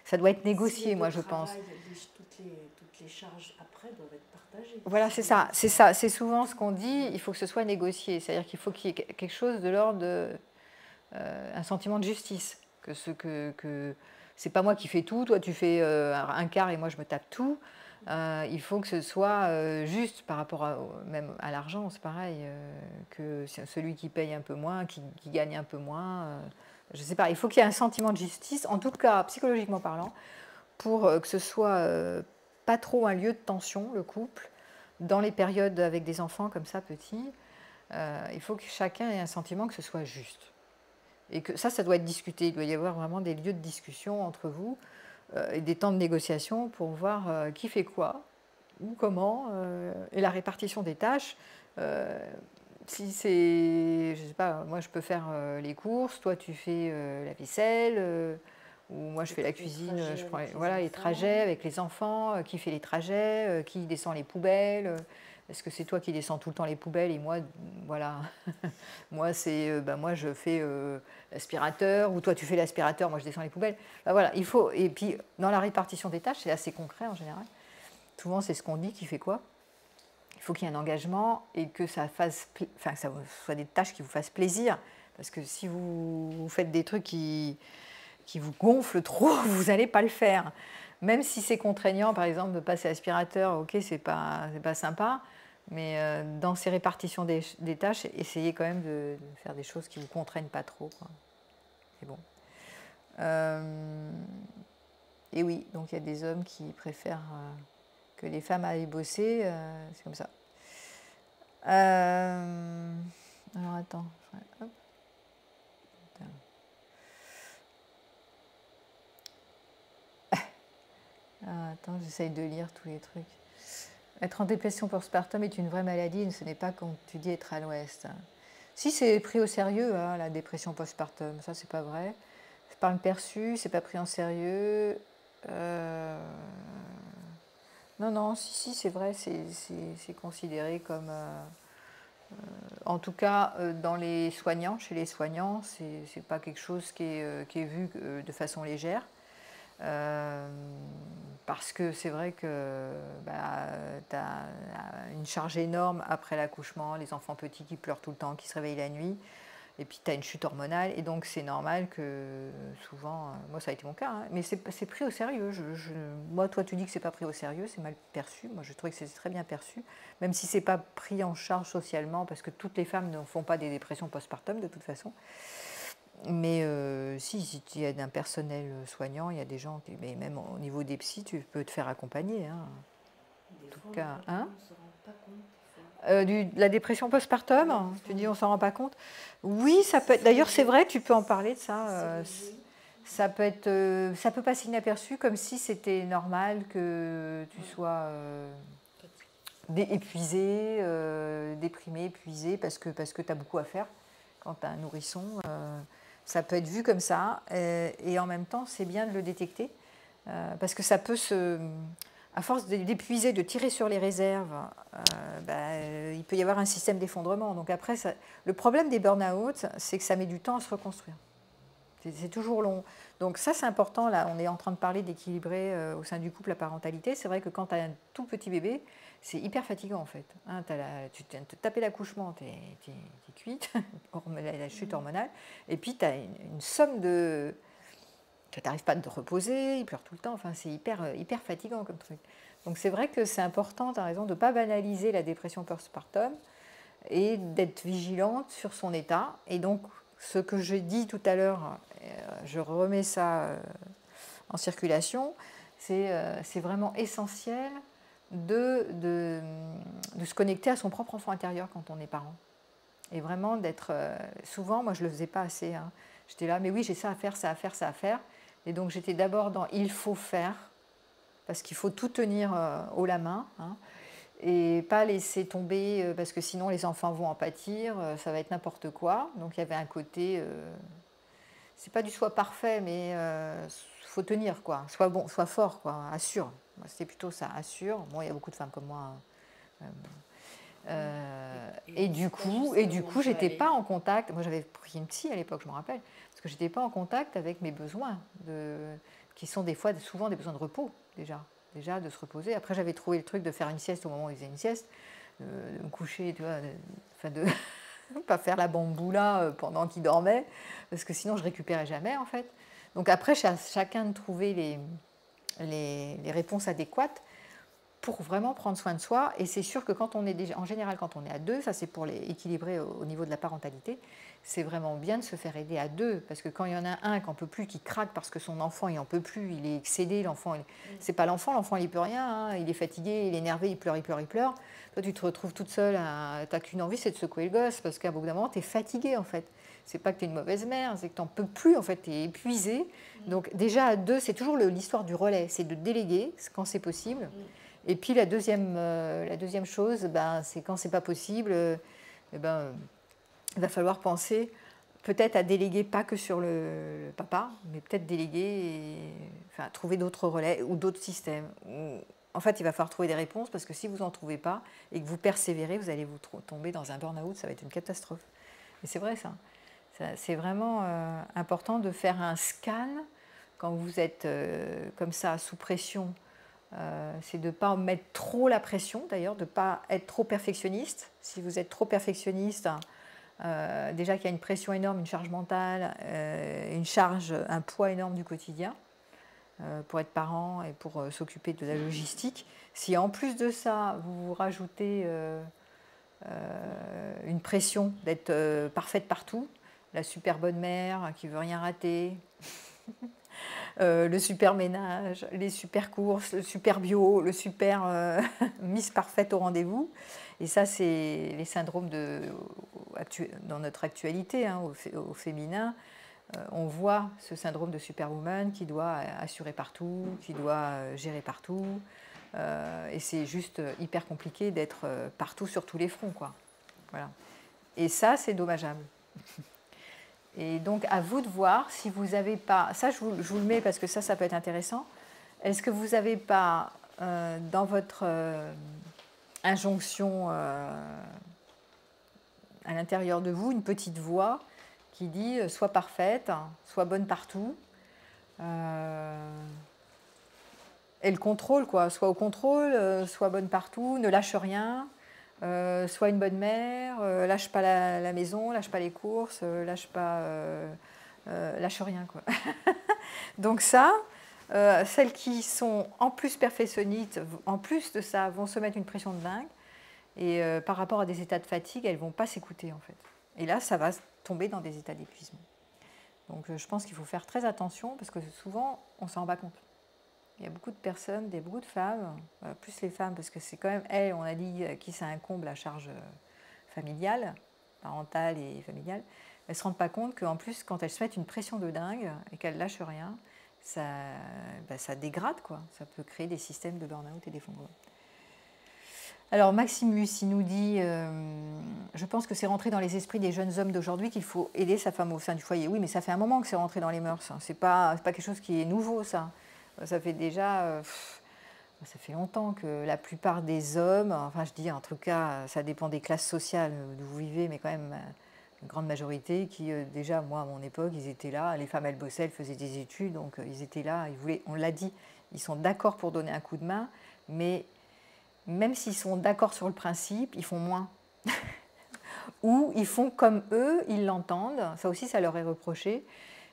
Ça doit être négocié, moi, je pense. Toutes les charges après doivent être partagées. Voilà, c'est ça. C'est ça. C'est souvent ce qu'on dit. Il faut que ce soit négocié. C'est-à-dire qu'il faut qu'il y ait quelque chose de l'ordre de. Un sentiment de justice. Que c'est pas moi qui fais tout, toi tu fais un quart et moi je me tape tout. Il faut que ce soit juste par rapport même à l'argent, c'est pareil, que celui qui paye un peu moins, qui gagne un peu moins, je ne sais pas, il faut qu'il y ait un sentiment de justice, en tout cas psychologiquement parlant, pour que ce soit pas trop un lieu de tension, le couple, dans les périodes avec des enfants comme ça, petits, il faut que chacun ait un sentiment que ce soit juste. Et que ça doit être discuté, il doit y avoir vraiment des lieux de discussion entre vous, et des temps de négociation pour voir qui fait quoi, ou comment, et la répartition des tâches. Si c'est, je sais pas, moi je peux faire les courses, toi tu fais la vaisselle, ou moi je fais la cuisine, je prends les trajets avec les enfants, qui fait les trajets, qui descend les poubelles. Est-ce que c'est toi qui descends tout le temps les poubelles et moi, voilà, moi c'est, moi je fais l'aspirateur, ou toi tu fais l'aspirateur, moi je descends les poubelles. Voilà, il faut, et puis dans la répartition des tâches, c'est assez concret en général. Souvent c'est ce qu'on dit qui fait quoi. Il faut qu'il y ait un engagement et que ça fasse, enfin, que ça soit des tâches qui vous fassent plaisir, parce que si vous faites des trucs qui vous gonflent trop, vous n'allez pas le faire. Même si c'est contraignant, par exemple, de passer aspirateur, ok, c'est pas sympa, mais dans ces répartitions des tâches, essayez quand même de faire des choses qui ne vous contraignent pas trop, quoi. C'est bon. Et oui, donc il y a des hommes qui préfèrent que les femmes aillent bosser, c'est comme ça. Alors attends, hop. Attends, j'essaye de lire tous les trucs. Être en dépression postpartum est une vraie maladie, ce n'est pas comme tu dis être à l'ouest. Si, c'est pris au sérieux, hein, la dépression postpartum, ça c'est pas vrai. C'est pas perçu, c'est pas pris en sérieux. Non, si, c'est vrai, c'est considéré comme... en tout cas, dans les soignants, chez les soignants, c'est pas quelque chose qui est vu de façon légère. Parce que c'est vrai que tu as une charge énorme après l'accouchement, les enfants petits qui pleurent tout le temps, qui se réveillent la nuit, et puis tu as une chute hormonale, et donc c'est normal que souvent, moi ça a été mon cas, hein, mais c'est pris au sérieux. Moi, toi tu dis que c'est pas pris au sérieux, c'est mal perçu, moi je trouvais que c'est très bien perçu, même si c'est pas pris en charge socialement, parce que toutes les femmes ne font pas des dépressions postpartum de toute façon. Mais si il y a un personnel soignant, il y a des gens, mais même au niveau des psys, tu peux te faire accompagner. Hein. En tout cas, hein, la dépression postpartum, tu dis on s'en rend pas compte. Oui, ça peut être. D'ailleurs, c'est vrai, tu peux en parler de ça. Ça peut passer inaperçu, comme si c'était normal que tu sois épuisé, déprimé, épuisé, parce que tu as beaucoup à faire quand tu as un nourrisson. Ça peut être vu comme ça, et en même temps, c'est bien de le détecter, parce que ça peut à force d'épuiser, de tirer sur les réserves, il peut y avoir un système d'effondrement. Donc après, le problème des burn-out, c'est que ça met du temps à se reconstruire. C'est toujours long. Donc ça, c'est important. Là, on est en train de parler d'équilibrer au sein du couple la parentalité. C'est vrai que quand tu as un tout petit bébé, c'est hyper fatigant en fait. Hein, tu viens de te taper l'accouchement, tu es cuite, la chute hormonale, et puis tu as une somme de... Tu n'arrives pas à te reposer, il pleure tout le temps, enfin, c'est hyper fatigant comme truc. Donc c'est vrai que c'est important, tu as raison, de ne pas banaliser la dépression postpartum et d'être vigilante sur son état. Et donc ce que j'ai dit tout à l'heure, je remets ça en circulation, c'est vraiment essentiel de se connecter à son propre enfant intérieur quand on est parent. Et vraiment d'être... souvent, moi je ne le faisais pas assez. Hein. J'étais là, mais oui, j'ai ça à faire, ça à faire, ça à faire. Et donc j'étais d'abord dans il faut faire, parce qu'il faut tout tenir haut la main, hein, et pas laisser tomber, parce que sinon les enfants vont en pâtir, ça va être n'importe quoi. Donc il y avait un côté c'est pas du soi parfait, mais faut tenir, quoi. Sois bon, sois fort, quoi. Assure. C'était plutôt ça, assure. Bon, il y a beaucoup de femmes comme moi. Et du coup, j'étais pas en contact. Moi, j'avais pris une psy à l'époque, je me rappelle, parce que j'étais pas en contact avec mes besoins, qui sont des fois, souvent des besoins de repos, déjà de se reposer. Après, j'avais trouvé le truc de faire une sieste au moment où ils faisaient une sieste, de me coucher, tu vois, enfin de pas faire la bamboula pendant qu'ils dormaient, parce que sinon je récupérais jamais en fait. Donc après, chacun de trouver les réponses adéquates pour vraiment prendre soin de soi. Et c'est sûr que quand on est déjà, en général, quand on est à deux, ça c'est pour équilibrer au niveau de la parentalité, c'est vraiment bien de se faire aider à deux. Parce que quand il y en a un qui n'en peut plus, qui craque parce que son enfant il n'en peut plus, il est excédé, l'enfant, c'est pas l'enfant il peut rien, hein, il est fatigué, il est énervé, il pleure. Toi tu te retrouves toute seule, t'as qu'une envie, c'est de secouer le gosse, parce qu'à bout d'un moment, tu es fatiguée en fait. C'est pas que tu es une mauvaise mère, c'est que tu n'en peux plus, en fait, tu es épuisée. Donc déjà à deux, c'est toujours l'histoire du relais, c'est de déléguer quand c'est possible. Et puis la deuxième chose, ben, c'est quand c'est pas possible, il va falloir penser peut-être à déléguer pas que sur le papa, mais peut-être déléguer, enfin trouver d'autres relais ou d'autres systèmes. En fait, il va falloir trouver des réponses parce que si vous n'en trouvez pas et que vous persévérez, vous allez vous tomber dans un burn-out, ça va être une catastrophe. Et c'est vrai ça. C'est vraiment important de faire un scan quand vous êtes comme ça sous pression. C'est de ne pas mettre trop la pression, d'ailleurs, de ne pas être trop perfectionniste. Si vous êtes trop perfectionniste, déjà qu'il y a une pression énorme, une charge mentale, un poids énorme du quotidien pour être parent et pour s'occuper de la logistique. Si en plus de ça, vous rajoutez une pression d'être parfaite partout, la super bonne mère qui ne veut rien rater, le super ménage, les super courses, le super bio, le super mise parfaite au rendez-vous. Et ça, c'est les syndromes dans notre actualité, hein, au féminin. On voit ce syndrome de superwoman qui doit assurer partout, qui doit gérer partout. Et c'est juste hyper compliqué d'être partout sur tous les fronts, quoi. Voilà. Et ça, c'est dommageable. Et donc, à vous de voir si vous n'avez pas... Ça, je vous le mets parce que ça peut être intéressant. Est-ce que vous n'avez pas, dans votre injonction à l'intérieur de vous, une petite voix qui dit « sois parfaite, sois bonne partout ». Et le contrôle, quoi. Sois au contrôle, sois bonne partout, ne lâche rien. Sois une bonne mère, lâche pas la maison, lâche pas les courses, lâche rien, quoi. Donc ça, celles qui sont en plus perfectionnistes, en plus de ça, vont se mettre une pression de dingue. Et par rapport à des états de fatigue, elles vont pas s'écouter en fait. Et là, ça va tomber dans des états d'épuisement. Donc je pense qu'il faut faire très attention parce que souvent, on s'en rend pas compte. Il y a beaucoup de personnes, beaucoup de femmes, plus les femmes, parce que c'est quand même elles, on a dit, qui ça incombe la charge familiale, parentale et familiale. Elles ne se rendent pas compte qu'en plus, quand elles se mettent une pression de dingue et qu'elles ne lâchent rien, ça dégrade, quoi. Ça peut créer des systèmes de burn-out et d'effondrement. Alors Maxime Lucie nous dit je pense que c'est rentré dans les esprits des jeunes hommes d'aujourd'hui qu'il faut aider sa femme au sein du foyer. Oui, mais ça fait un moment que c'est rentré dans les mœurs. Hein. C'est pas quelque chose qui est nouveau, ça. Ça fait déjà, ça fait longtemps que la plupart des hommes, enfin je dis en tout cas, ça dépend des classes sociales où vous vivez, mais quand même une grande majorité qui déjà, moi à mon époque, ils étaient là, les femmes elles bossaient, elles faisaient des études, donc ils étaient là, ils voulaient, on l'a dit, ils sont d'accord pour donner un coup de main, mais même s'ils sont d'accord sur le principe, ils font moins. Ou ils font comme eux, ils l'entendent, ça aussi ça leur est reproché,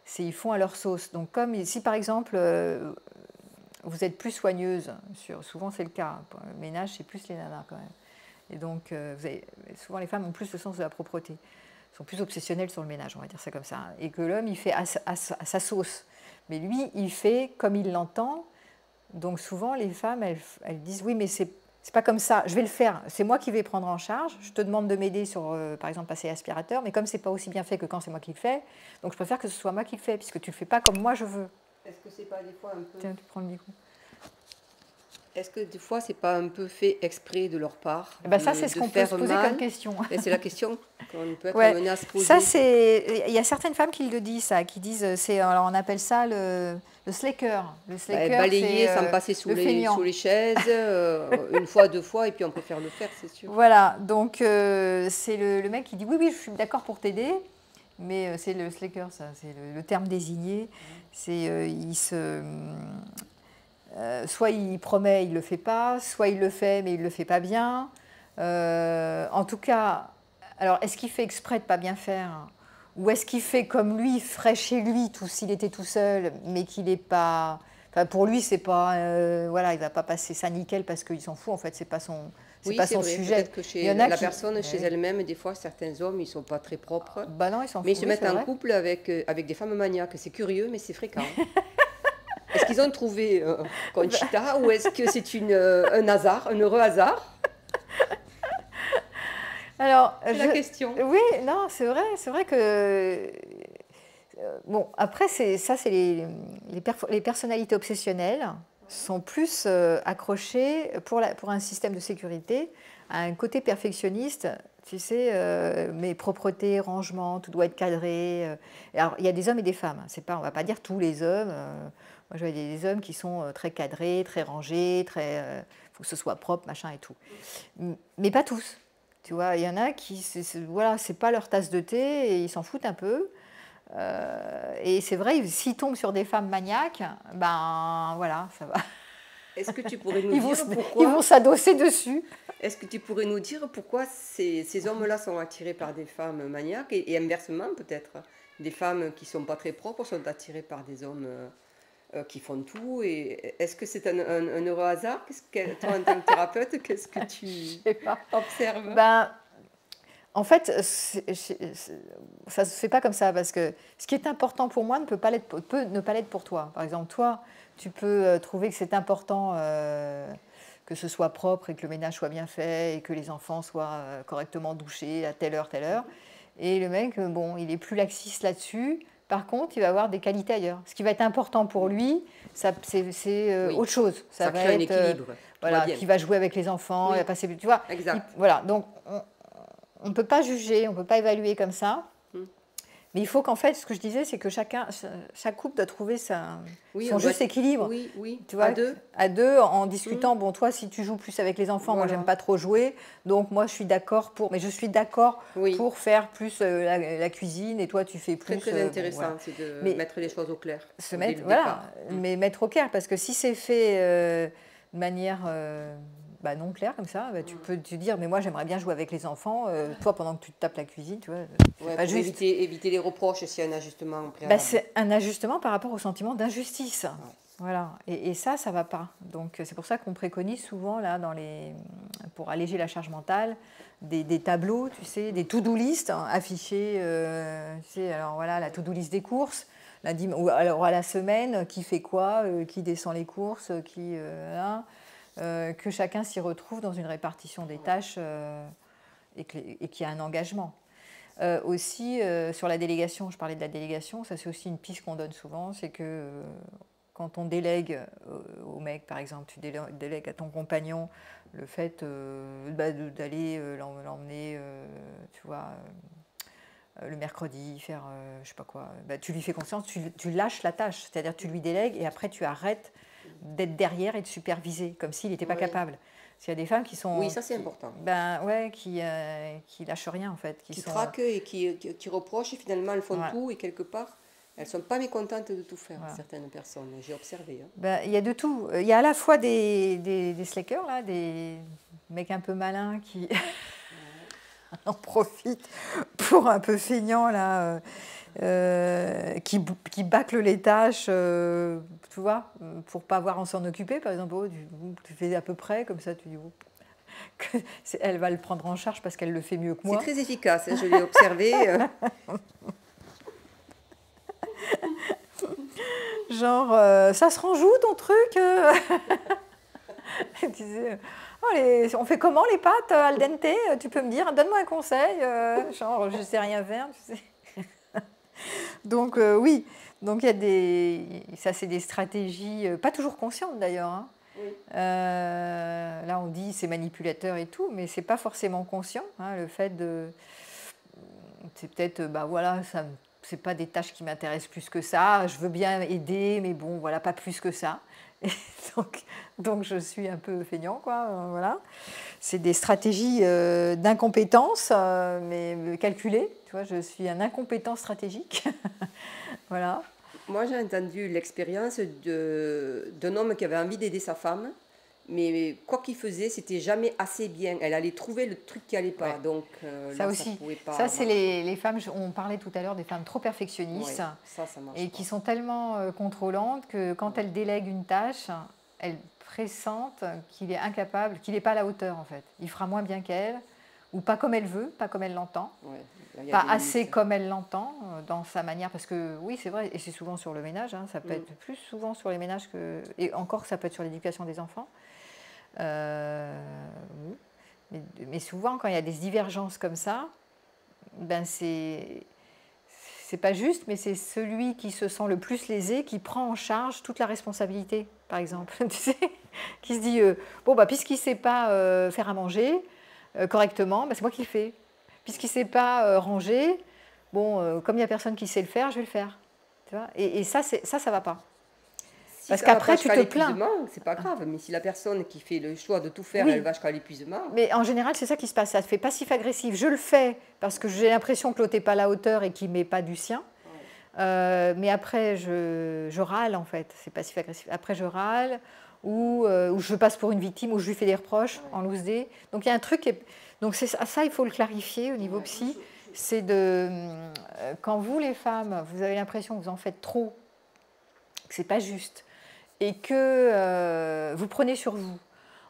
c'est ils font à leur sauce. Donc comme si par exemple vous êtes plus soigneuse, souvent c'est le cas, pour le ménage c'est plus les nanas quand même. Et donc souvent les femmes ont plus le sens de la propreté, sont plus obsessionnelles sur le ménage, on va dire ça comme ça. Et que l'homme il fait à sa sauce, mais lui il fait comme il l'entend. Donc souvent les femmes elles disent oui mais c'est pas comme ça, je vais le faire, c'est moi qui vais prendre en charge, je te demande de m'aider sur, par exemple, passer l'aspirateur, mais comme c'est pas aussi bien fait que quand c'est moi qui le fais, donc je préfère que ce soit moi qui le fais, puisque tu le fais pas comme moi je veux. Est-ce que c'est pas des fois un peu... Tiens, tu prends le micro. Est-ce que des fois, c'est pas un peu fait exprès de leur part Ben ça, c'est ce qu'on peut se poser comme question. Et c'est la question qu'on peut être Ouais. amené à se poser. Ça, il y a certaines femmes qui le disent, ça, qui disent, alors on appelle ça le slacker. Le slacker, balayer sans passer sous les chaises, une fois, 2 fois, et puis on préfère le faire, c'est sûr. Voilà, donc c'est le mec qui dit oui, je suis d'accord pour t'aider, mais c'est le slacker, ça, c'est le terme désigné. C'est soit il promet, il ne le fait pas, soit il le fait, mais il ne le fait pas bien. En tout cas, alors est-ce qu'il fait exprès de ne pas bien faire, ou est-ce qu'il fait comme lui, ferait chez lui, s'il était tout seul, mais qu'il n'est pas... Enfin, pour lui, c'est pas... voilà, il ne va pas passer ça nickel parce qu'il s'en fout, en fait, c'est pas son... Oui, pas c'est son vrai. sujet. Peut-être que chez la personne, chez elle-même, des fois, certains hommes, ils ne sont pas très propres. Bah non, ils s'en foutent. Mais ils se mettent en couple avec des femmes maniaques. C'est curieux, mais c'est fréquent. Est-ce qu'ils ont trouvé Conchita ou est-ce que c'est un hasard, un heureux hasard? Alors, c'est la question. Oui, non, c'est vrai que... bon, après, c'est les personnalités obsessionnelles sont plus accrochées pour un système de sécurité à un côté perfectionniste, tu sais, mais propreté, rangement, tout doit être cadré. Alors, il y a des hommes et des femmes, on ne va pas dire tous les hommes. Moi, je vois des hommes qui sont très cadrés, très rangés, faut que ce soit propre, machin et tout. Mais pas tous. Tu vois, il y en a qui, voilà, c'est pas leur tasse de thé et ils s'en foutent un peu. Et c'est vrai, s'ils tombent sur des femmes maniaques, ben voilà, ça va. Est-ce que tu pourrais nous dire pourquoi ils vont s'adosser dessus. Est-ce que tu pourrais nous dire pourquoi ces hommes-là sont attirés par des femmes maniaques et inversement peut-être des femmes qui sont pas très propres sont attirées par des hommes qui font tout et est-ce que c'est un heureux hasard? Toi, en tant que thérapeute, qu'est-ce que tu observes? Ben, en fait, ça ne se fait pas comme ça parce que ce qui est important pour moi peut ne pas l'être pour toi. Par exemple, toi, tu peux trouver que c'est important que ce soit propre et que le ménage soit bien fait et que les enfants soient correctement douchés à telle heure. Et le mec, bon, il est plus laxiste là-dessus. Par contre, il va avoir des qualités ailleurs. Ce qui va être important pour lui, c'est autre chose. Ça va crée un équilibre. Voilà, qui va jouer avec les enfants, il va passer, tu vois. Exact. Voilà, donc on ne peut pas juger, on ne peut pas évaluer comme ça. Mais il faut qu'en fait, ce que je disais, c'est que chaque couple doit trouver son juste équilibre. Oui, tu vois, à deux, en discutant. Bon, toi, si tu joues plus avec les enfants, moi, j'aime pas trop jouer. Donc, moi, je suis d'accord pour pour faire plus la cuisine et toi, tu fais plus. Très intéressant, c'est de mettre les choses au clair. Mais mettre au clair, parce que si c'est fait de manière non claire comme ça, tu peux te dire, mais moi j'aimerais bien jouer avec les enfants, toi pendant que tu te tapes la cuisine, tu vois. Pas juste. Éviter les reproches s'il y a un ajustement préalable. C'est un ajustement par rapport au sentiment d'injustice. Ouais. Voilà. Et ça ne va pas. Donc c'est pour ça qu'on préconise souvent, là, pour alléger la charge mentale, des tableaux, tu sais, des to-do list affichés, tu sais, alors voilà, la to-do list des courses, ou alors à la semaine, qui fait quoi, qui descend les courses, que chacun s'y retrouve dans une répartition des tâches et qu'il y a un engagement. Aussi, sur la délégation, je parlais de la délégation, ça c'est aussi une piste qu'on donne souvent, c'est que quand on délègue au mec, par exemple, tu délègues à ton compagnon le fait d'aller l'emmener, tu vois, le mercredi, faire je sais pas quoi, tu lui fais confiance, tu lâches la tâche, c'est-à-dire tu lui délègues et après tu arrêtes d'être derrière et de superviser, comme s'il n'était pas capable. Parce qu'il y a des femmes qui sont... Oui, ça c'est important. Qui lâchent rien en fait. Qui traquent et qui reprochent et finalement elles font tout et quelque part, elles ne sont pas mécontentes de tout faire, certaines personnes. J'ai observé. Il y a de tout. Il y a à la fois des slackers, là, des mecs un peu malins qui en profitent pour un peu feignants, là... qui bâclent les tâches, tu vois, pour pas avoir à s'en occuper. Par exemple, tu fais à peu près, comme ça, tu dis, elle va le prendre en charge parce qu'elle le fait mieux que moi. C'est très efficace, je l'ai observé. Genre, ça se range où ton truc? Elle disait, on fait comment les pâtes al dente? Tu peux me dire, donne-moi un conseil. Genre, je sais rien faire, tu sais. Donc oui, donc il y a ça c'est des stratégies, pas toujours conscientes d'ailleurs, hein, Oui. Là, on dit c'est manipulateur et tout, mais c'est pas forcément conscient. Hein, le fait de, c'est peut-être, bah voilà, ça, c'est pas des tâches qui m'intéressent plus que ça. Je veux bien aider, mais bon, voilà, pas plus que ça. Et donc je suis un peu feignant, quoi. Voilà. C'est des stratégies d'incompétence, mais calculées. Tu vois, je suis un incompétent stratégique. Voilà. Moi, j'ai entendu l'expérience d'un homme qui avait envie d'aider sa femme, mais quoi qu'il faisait, c'était jamais assez bien. Elle allait trouver le truc qui allait pas. Ouais. Donc Ça là, ça aussi, pouvait pas ça c'est marcher. les femmes, on parlait tout à l'heure des femmes trop perfectionnistes Ouais, ça marche et pas. qui sont tellement contrôlantes que quand elles délèguent une tâche, elles pressentent qu'il est incapable, qu'il n'est pas à la hauteur en fait. Il fera moins bien qu'elle, ou pas comme elle veut, pas comme elle l'entend, Ouais, là, il y a pas des assez limites. comme elle l'entend dans sa manière, parce que oui c'est vrai, et c'est souvent sur le ménage, hein, ça peut être plus souvent sur les ménages que, et encore ça peut être sur l'éducation des enfants. Oui. Mais souvent quand il y a des divergences comme ça, ben c'est pas juste, mais c'est celui qui se sent le plus lésé qui prend en charge toute la responsabilité, par exemple. Tu sais, qui se dit bon bah puisqu'il ne sait pas faire à manger correctement, bah, c'est moi qui le fais. Puisqu'il ne sait pas ranger, bon comme il n'y a personne qui sait le faire, je vais le faire. Tu vois, et ça ça va pas. Si Parce ça va pas qu'après tu jusqu'à te plains. l'épuisement, c'est pas grave. Mais si la personne qui fait le choix de tout faire, elle Oui, va jusqu'à l'épuisement, mais en général, c'est ça qui se passe. Ça se fait passif-agressif. Je le fais parce que j'ai l'impression que l'autre n'est pas à la hauteur et qu'il ne met pas du sien. Mais après, je râle, en fait. C'est passif-agressif. Après, je râle ou je passe pour une victime ou je lui fais des reproches en loose day. Donc, il y a un truc qui est... Donc, ça, il faut le clarifier au niveau psy. C'est de... Quand vous, les femmes, vous avez l'impression que vous en faites trop, que c'est pas juste, et que vous prenez sur vous,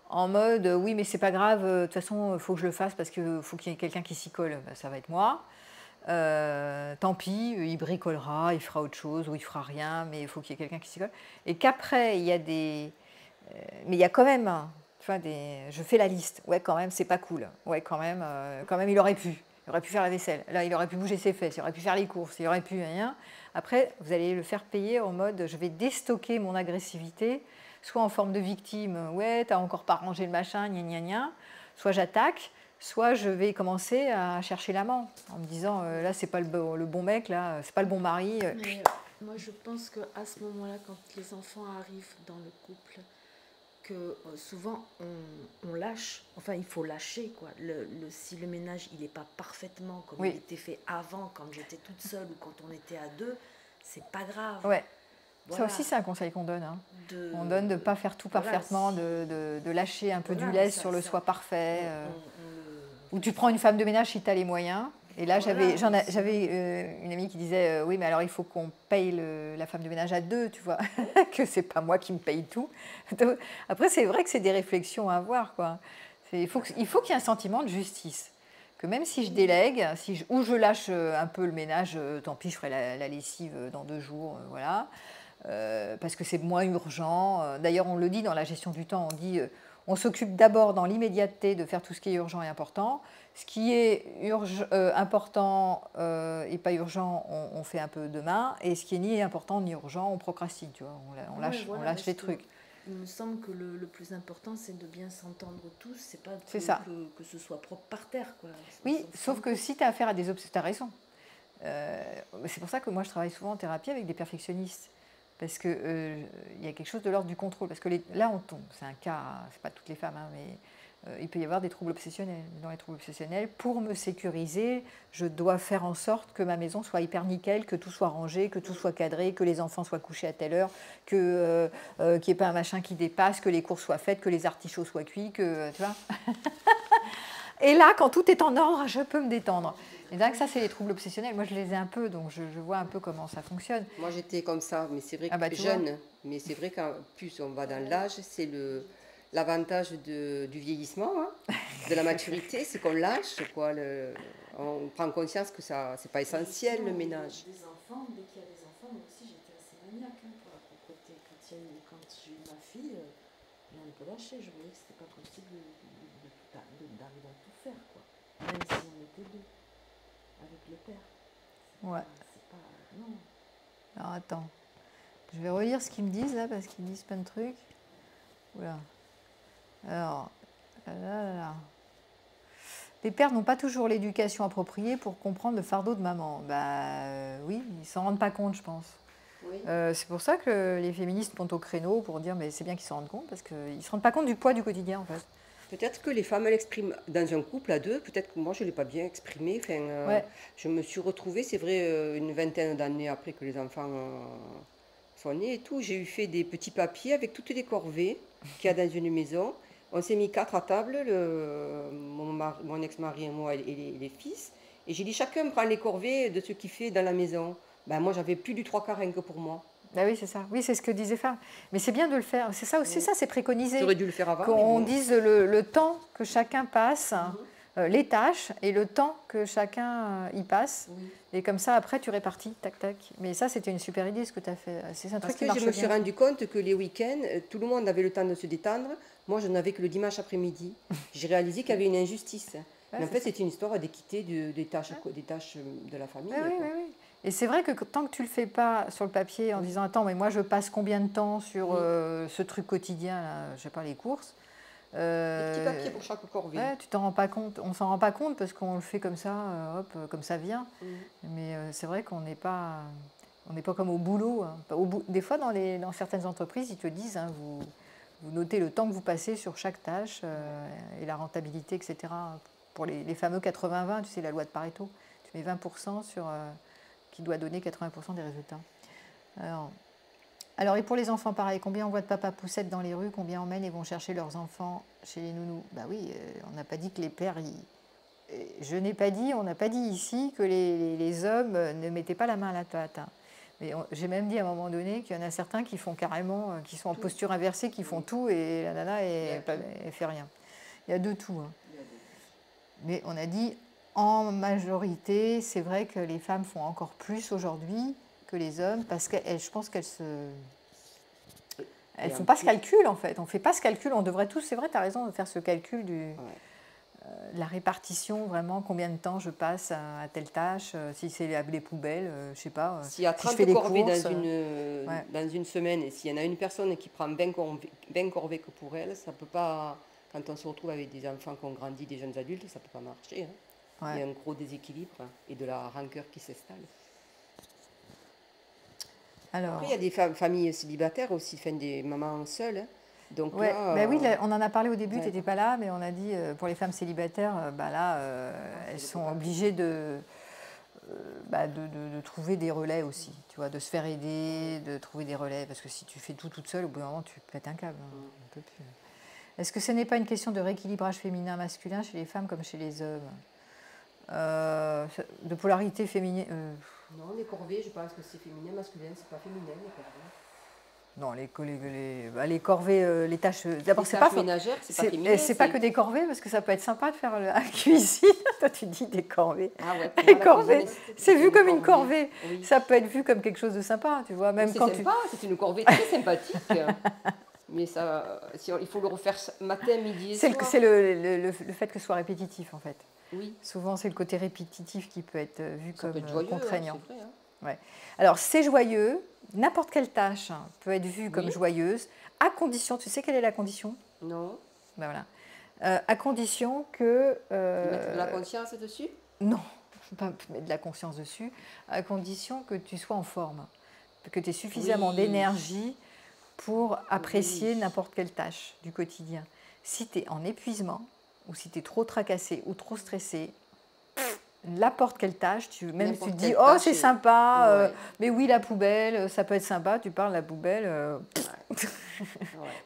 en mode oui mais c'est pas grave, de toute façon il faut que je le fasse parce qu'il faut qu'il y ait quelqu'un qui s'y colle, ben, ça va être moi. Tant pis, il bricolera, il fera autre chose ou il fera rien, mais il faut qu'il y ait quelqu'un qui s'y colle. Et qu'après il y a des, mais il y a quand même, tu vois, je fais la liste. Ouais quand même c'est pas cool. Ouais quand même il aurait pu. Il aurait pu faire la vaisselle. Là il aurait pu bouger ses fesses, il aurait pu faire les courses, il aurait pu rien. Après vous allez le faire payer en mode je vais déstocker mon agressivité, soit en forme de victime. Ouais t'as encore pas rangé le machin, gna gna gna. Soit j'attaque. Soit je vais commencer à chercher l'amant en me disant là c'est pas le bon mec, là c'est pas le bon mari. Mais moi je pense qu'à ce moment-là, quand les enfants arrivent dans le couple, que souvent on lâche, enfin il faut lâcher quoi. Si le ménage il n'est pas parfaitement comme Oui. il était fait avant, quand j'étais toute seule ou quand on était à deux, c'est pas grave. Ouais. Voilà. Ça aussi c'est un conseil qu'on donne. Hein. On donne de ne pas faire tout voilà, parfaitement, de lâcher un peu voilà, du lest ça- sur le ça- soi parfait. on Ou tu prends une femme de ménage si tu as les moyens. Et là, Voilà, j'avais une amie qui disait oui, mais alors il faut qu'on paye la femme de ménage à deux, tu vois, que c'est pas moi qui me paye tout. Donc, après, c'est vrai que c'est des réflexions à avoir, quoi. Il faut qu'il y ait un sentiment de justice. Que même si je délègue, ou je lâche un peu le ménage, tant pis, je ferai la lessive dans 2 jours, voilà. Parce que c'est moins urgent. D'ailleurs, on le dit dans la gestion du temps, on dit on s'occupe d'abord dans l'immédiateté de faire tout ce qui est urgent et important. Ce qui est important et pas urgent, on fait un peu demain. Et ce qui est ni important ni urgent, on procrastine. Tu vois, on lâche les trucs. Il me semble que le plus important, c'est de bien s'entendre tous. C'est pas que ce soit propre par terre, quoi. Oui, sauf que si tu as affaire à des obstacles, tu as raison. C'est pour ça que moi, je travaille souvent en thérapie avec des perfectionnistes. Parce qu'il y a quelque chose de l'ordre du contrôle. Parce que là, on tombe. C'est un cas, c'est pas toutes les femmes, hein, mais il peut y avoir des troubles obsessionnels. Dans les troubles obsessionnels, pour me sécuriser, je dois faire en sorte que ma maison soit hyper nickel, que tout soit rangé, que tout soit cadré, que les enfants soient couchés à telle heure, qu'il n'y ait pas un machin qui dépasse, que les courses soient faites, que les artichauts soient cuits, que tu vois. Et là, quand tout est en ordre, je peux me détendre. Et donc ça, c'est les troubles obsessionnels. Moi, je les ai un peu, donc je vois un peu comment ça fonctionne. Moi, j'étais comme ça, mais c'est vrai que jeune. Mais c'est vrai qu'en plus on va dans l'âge, c'est l'avantage du vieillissement, hein, de la maturité, c'est qu'on lâche, quoi. On prend conscience que ça, c'est pas essentiel le ménage. Des enfants, dès qu'il y a des enfants, moi aussi j'étais assez maniaque pour la propreté. Quand j'ai eu ma fille, j'ai un peu lâché. Je voyais que c'était pas possible d'arriver à tout faire, quoi. Même si on était deux, avec le père. Ouais. C'est pas. Non. Alors attends, je vais relire ce qu'ils me disent là, parce qu'ils me disent plein de trucs. Oula. Alors, là, là, là. Les pères n'ont pas toujours l'éducation appropriée pour comprendre le fardeau de maman. Oui, ils s'en rendent pas compte, je pense. Oui. C'est pour ça que les féministes montent au créneau pour dire mais c'est bien qu'ils s'en rendent compte parce qu'ils se rendent pas compte du poids du quotidien en fait. Peut-être que les femmes, elles expriment dans un couple à deux, peut-être que moi je ne l'ai pas bien exprimé. Enfin, Ouais. je me suis retrouvée, c'est vrai, une vingtaine d'années après que les enfants sont nés et tout. J'ai eu fait des petits papiers avec toutes les corvées qu'il y a dans une maison. On s'est mis 4 à table, mon ex-mari et moi et les fils. Et j'ai dit chacun prend les corvées de ce qu'il fait dans la maison. Ben, moi j'avais plus du 3/4 rien que pour moi. Bah oui, c'est ça. Oui, c'est ce que disait Femme. Mais c'est bien de le faire. C'est ça aussi, Oui. ça, c'est préconisé. J'aurais dû le faire avant. Mais Qu'on bon. dise le temps que chacun passe, les tâches et le temps que chacun y passe. Oui. Et comme ça, après, tu répartis, tac, tac. Mais ça, c'était une super idée ce que tu as fait. C'est un Parce truc qui que marche je bien. me suis rendu compte que les week-ends, tout le monde avait le temps de se détendre. Moi, je n'avais que le dimanche après-midi. J'ai réalisé qu'il y avait une injustice. Mais en fait, c'est une histoire d'équité des tâches de la famille. Oui, oui, oui. Et c'est vrai que tant que tu ne le fais pas sur le papier en disant attends, mais moi je passe combien de temps sur ce truc quotidien, là, je sais pas, les courses. Des petits papiers pour chaque corvée. Ouais, tu t'en rends pas compte. On s'en rend pas compte parce qu'on le fait comme ça, comme ça vient. Mais c'est vrai qu'on n'est pas comme au boulot. Hein. Des fois, dans certaines entreprises, ils te disent, hein, vous notez le temps que vous passez sur chaque tâche et la rentabilité, etc. Pour les fameux 80-20, tu sais, la loi de Pareto. Tu mets 20% sur qui doit donner 80% des résultats. Alors, et pour les enfants, pareil, combien on voit de papas poussettes dans les rues, combien emmènent et vont chercher leurs enfants chez les nounous? Bah oui, on n'a pas dit que les pères... on n'a pas dit ici que les hommes ne mettaient pas la main à la pâte. Hein. Mais j'ai même dit à un moment donné qu'il y en a certains qui font carrément, qui sont en posture inversée, qui font tout et la nana, elle fait rien. Il y a de tout. Hein. Mais on a dit, en majorité, c'est vrai que les femmes font encore plus aujourd'hui que les hommes, parce que je pense qu'elles ne font pas ce calcul, en fait. On ne fait pas ce calcul. On devrait tous, c'est vrai, tu as raison de faire ce calcul de la répartition, vraiment, combien de temps je passe à telle tâche, si c'est les poubelles, je ne sais pas. S'il y a 30 corvées dans une semaine, et s'il y en a une personne qui prend 20 corvées que pour elle, ça ne peut pas... Quand on se retrouve avec des enfants qui ont grandi, des jeunes adultes, ça ne peut pas marcher. Hein. Ouais. Il y a un gros déséquilibre et de la rancœur qui s'installe. Après, il y a des familles célibataires aussi, des mamans seules. Hein. Donc ouais, là, oui, on en a parlé au début, tu n'étais pas là, mais on a dit pour les femmes célibataires, elles sont obligées de trouver des relais aussi, tu vois, de se faire aider, de trouver des relais, parce que si tu fais tout toute seule, au bout d'un moment, tu pètes un câble. Hein, on peut plus. Est-ce que ce n'est pas une question de rééquilibrage féminin-masculin chez les femmes comme chez les hommes? De polarité féminine. Non, les corvées, je pense que c'est féminin, masculin, c'est pas féminin, les corvées. Non, les corvées, les tâches. D'abord, c'est pas ménagères, c'est pas féminin. C'est pas que des corvées, parce que ça peut être sympa de faire la cuisine. Toi, tu dis des corvées. Ah ouais. Les corvées, c'est vu comme une corvée. Oui. Ça peut être vu comme quelque chose de sympa, tu vois. Même quand sympa, c'est une corvée très sympathique. Mais ça, il faut le refaire matin, midi et soir. C'est le fait que ce soit répétitif, en fait. Oui. Souvent, c'est le côté répétitif qui peut être vu ça comme joyeux, contraignant. C'est vrai, hein. Ouais. Alors, c'est joyeux. N'importe quelle tâche peut être vue comme joyeuse, à condition, tu sais quelle est la condition? Non. Ben voilà. À condition que... mettre de la conscience dessus? Non, pas mettre de la conscience dessus, à condition que tu sois en forme, que tu aies suffisamment d'énergie pour apprécier n'importe quelle tâche du quotidien. Si tu es en épuisement, ou si tu es trop tracassé ou trop stressé, n'importe quelle tâche, même si tu te dis « Oh, c'est sympa, mais oui, la poubelle, ça peut être sympa », tu parles de la poubelle.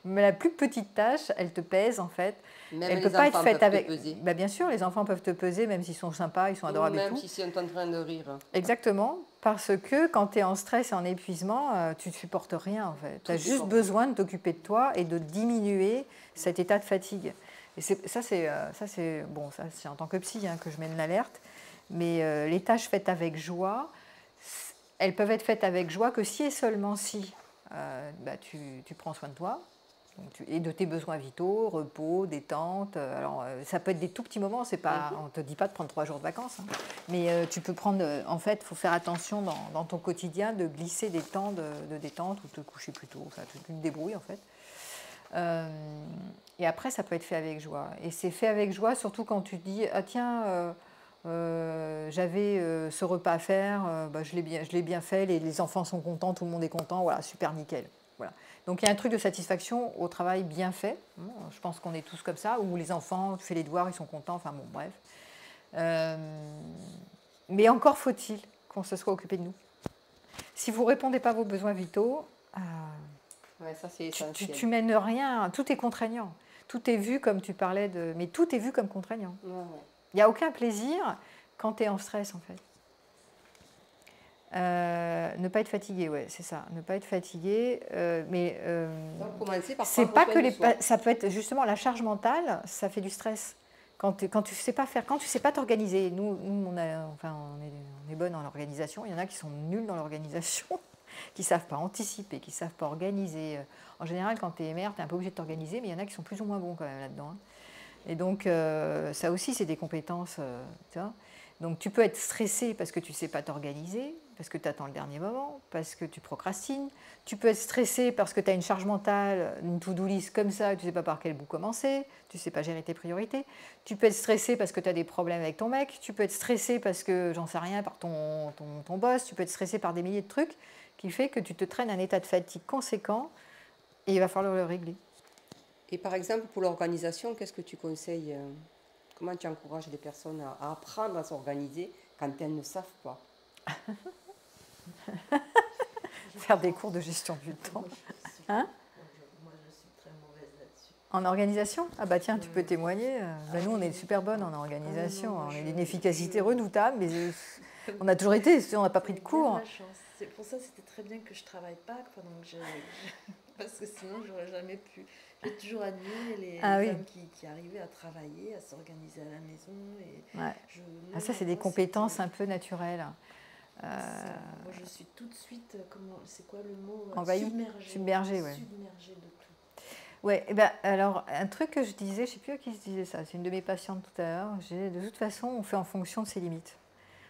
Mais la plus petite tâche, elle te pèse en fait. Même elle ne peut pas être faite avec... Bah, bien sûr, les enfants peuvent te peser, même s'ils sont sympas, ils sont adorables et tout. Même si c'est en train de rire. Exactement, parce que quand tu es en stress et en épuisement, tu ne supportes rien en fait. Tu as juste besoin de t'occuper de toi et de diminuer cet état de fatigue. Et ça, c'est en tant que psy que je mène l'alerte. Mais les tâches faites avec joie, elles peuvent être faites avec joie que si et seulement si tu prends soin de toi et de tes besoins vitaux, repos, détente. Alors, ça peut être des tout petits moments, on ne te dit pas de prendre 3 jours de vacances, hein, mais tu peux prendre, en fait, il faut faire attention dans ton quotidien de glisser des temps de détente ou te coucher plus tôt, enfin, tu te débrouilles en fait. Et après, ça peut être fait avec joie. Et c'est fait avec joie, surtout quand tu te dis, ah tiens, j'avais ce repas à faire, bah, je l'ai bien fait, les enfants sont contents, tout le monde est content, voilà, super nickel. Voilà. Donc il y a un truc de satisfaction au travail bien fait. Je pense qu'on est tous comme ça, où les enfants, tu fais les devoirs, ils sont contents, enfin bon, bref. Mais encore faut-il qu'on se soit occupé de nous. Si vous ne répondez pas à vos besoins vitaux, Ouais, ça c'est essentiel. tu mènes rien, tout est contraignant. Tout est vu comme tu parlais de... Mais tout est vu comme contraignant. Ouais, ouais. Il n'y a aucun plaisir quand tu es en stress, en fait. Ne pas être fatigué, ouais, c'est ça. Ne pas être fatigué, Donc, commencer par c'est prendre pas soin que de les... soi. Ça peut être justement la charge mentale, ça fait du stress. Quand tu sais pas faire, quand tu sais pas t'organiser. Nous on est bonne en organisation. Il y en a qui sont nuls dans l'organisation, qui savent pas anticiper, qui savent pas organiser. En général, quand tu es mère, tu es un peu obligé de t'organiser, mais il y en a qui sont plus ou moins bons quand même là-dedans. Hein. Et donc, ça aussi, c'est des compétences. Tu vois. Donc, tu peux être stressé parce que tu ne sais pas t'organiser, parce que tu attends le dernier moment, parce que tu procrastines. Tu peux être stressé parce que tu as une charge mentale, une to-do list comme ça, tu ne sais pas par quel bout commencer, tu ne sais pas gérer tes priorités. Tu peux être stressé parce que tu as des problèmes avec ton mec. Tu peux être stressé parce que, j'en sais rien, par ton boss. Tu peux être stressé par des milliers de trucs qui fait que tu te traînes un état de fatigue conséquent et il va falloir le régler. Et par exemple, pour l'organisation, qu'est-ce que tu conseilles comment tu encourages les personnes à apprendre à s'organiser quand elles ne savent pas? Faire des cours de gestion du temps. Hein? Moi, je suis très mauvaise là-dessus. En organisation? Ah bah tiens, tu peux témoigner. Nous, on est super bonnes en organisation. On est d'une efficacité redoutable, mais on a toujours été, on n'a pas pris de cours. C'est pour ça que c'était très bien que je ne travaille pas pendant que parce que sinon, j'aurais jamais pu. J'ai toujours admiré les femmes qui arrivaient à travailler, à s'organiser à la maison. Et ouais. Ça, c'est des compétences un peu naturelles. Moi, je suis tout de suite, c'est quoi le mot? Envahie, submergée, ouais. Submergée de tout. Ouais, et ben, alors, un truc que je disais, je ne sais plus à qui se disait ça, c'est une de mes patientes tout à l'heure, de toute façon, on fait en fonction de ses limites.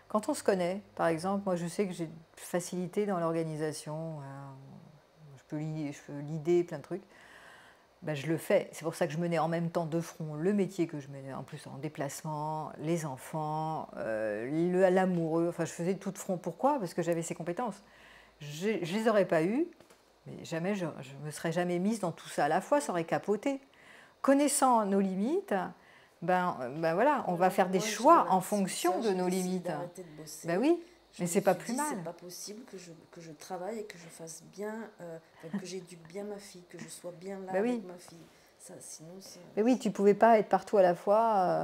Quand on se connaît, par exemple, moi je sais que j'ai une facilité dans l'organisation, je peux l'idée, plein de trucs, ben, je le fais. C'est pour ça que je menais en même temps de front le métier que je menais, en plus en déplacement, les enfants, l'amoureux, enfin je faisais tout de front. Pourquoi? Parce que j'avais ces compétences. Je ne les aurais pas eues, mais jamais je ne me serais jamais mise dans tout ça à la fois, ça aurait capoté. Connaissant nos limites, ben voilà, on va faire des choix en fonction de nos limites. Ben oui, mais c'est pas plus mal. C'est pas possible que je travaille et que je fasse bien, que j'éduque bien ma fille, que je sois bien là avec ma fille. Ça, sinon, mais oui, tu pouvais pas être partout à la fois.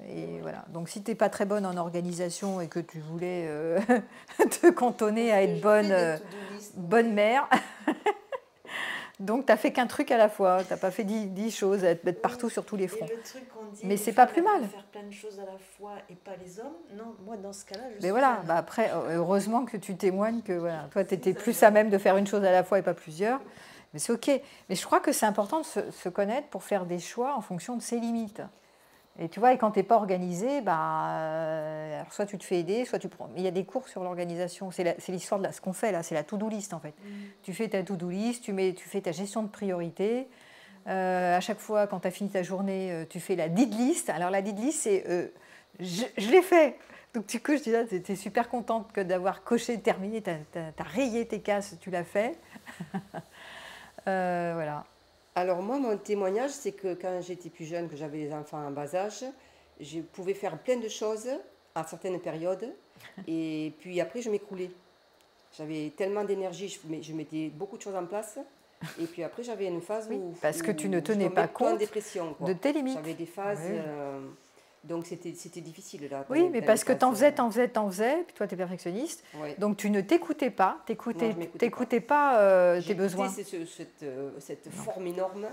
Et voilà. Donc si tu n'es pas très bonne en organisation et que tu voulais te cantonner à être bonne mère, donc tu n'as fait qu'un truc à la fois. Tu n'as pas fait 10 choses, être partout sur tous les fronts. Et le truc qu'on dit, mais c'est pas plus mal. Faire plein de choses à la fois et pas les hommes. Non, moi dans ce cas-là, je mais voilà, bah après, heureusement que tu témoignes que voilà, toi, tu étais plus à même de faire une chose à la fois et pas plusieurs. Mais c'est OK. Mais je crois que c'est important de se connaître pour faire des choix en fonction de ses limites. Et tu vois, et quand tu n'es pas organisé, alors soit tu te fais aider, soit tu prends. Il y a des cours sur l'organisation. C'est l'histoire de ce qu'on fait là, c'est la to-do list en fait. Tu fais ta to-do list, tu fais ta gestion de priorité. À chaque fois, quand tu as fini ta journée, tu fais la did list. Alors la did list, c'est je l'ai fait. Donc tu coches, tu es super contente que d'avoir coché, terminé, tu as rayé tes cases, tu l'as fait. Voilà. Alors moi, mon témoignage, c'est que quand j'étais plus jeune, que j'avais des enfants en bas âge, je pouvais faire plein de choses à certaines périodes, et puis après, je m'écroulais. J'avais tellement d'énergie, je mettais beaucoup de choses en place, et puis après, j'avais une phase où... Parce que tu ne tenais pas compte de tes limites. J'avais des phases... Donc c'était difficile là. Oui, mais parce que t'en faisais, puis toi tu es perfectionniste, donc tu ne t'écoutais pas, t'écoutais pas tes besoins. Cette forme énorme,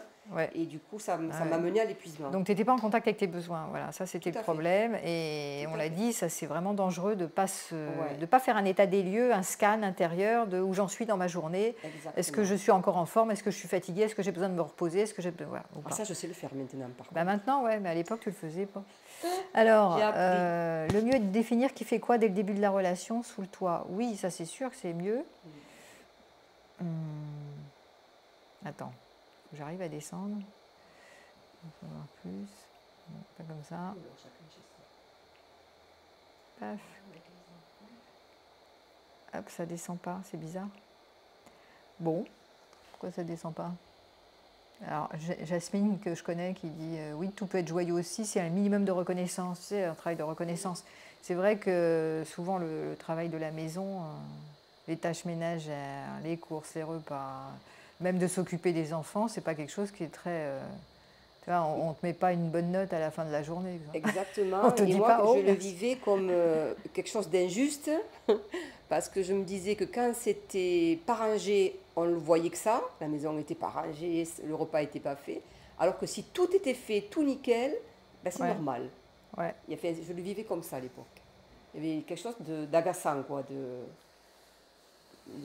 et du coup ça m'a mené à l'épuisement. Donc tu n'étais pas en contact avec tes besoins, voilà, ça c'était le problème, et on l'a dit, ça c'est vraiment dangereux de ne pas faire un état des lieux, un scan intérieur de où j'en suis dans ma journée. Exactement. Est-ce que je suis encore en forme, est-ce que je suis fatiguée, est-ce que j'ai besoin de me reposer, est-ce que j'ai besoin... ça je sais le faire maintenant par contre. Maintenant, ouais, mais à l'époque tu le faisais pas. Alors, le mieux est de définir qui fait quoi dès le début de la relation sous le toit. Oui, ça c'est sûr que c'est mieux. Attends. que j'arrive à descendre. On va voir plus. Non, pas comme ça. Paf. Hop, ça descend pas, c'est bizarre. Bon, pourquoi ça descend pas? Alors, Jasmine, que je connais, qui dit oui, tout peut être joyeux aussi, c'est un minimum de reconnaissance, tu sais, un travail de reconnaissance. C'est vrai que souvent, le travail de la maison, les tâches ménagères, les courses, les repas, même de s'occuper des enfants, c'est pas quelque chose qui est très. Tu vois, on ne te met pas une bonne note à la fin de la journée. Exactement. On te Et dit moi, pas, oh, je le merci. vivais comme quelque chose d'injuste, parce que je me disais que quand c'était pas rangé, on le voyait que ça, la maison n'était pas rangée, le repas n'était pas fait. Alors que si tout était fait, tout nickel, ben c'est Ouais. normal. Ouais. Je le vivais comme ça à l'époque. Il y avait quelque chose d'agaçant, quoi, de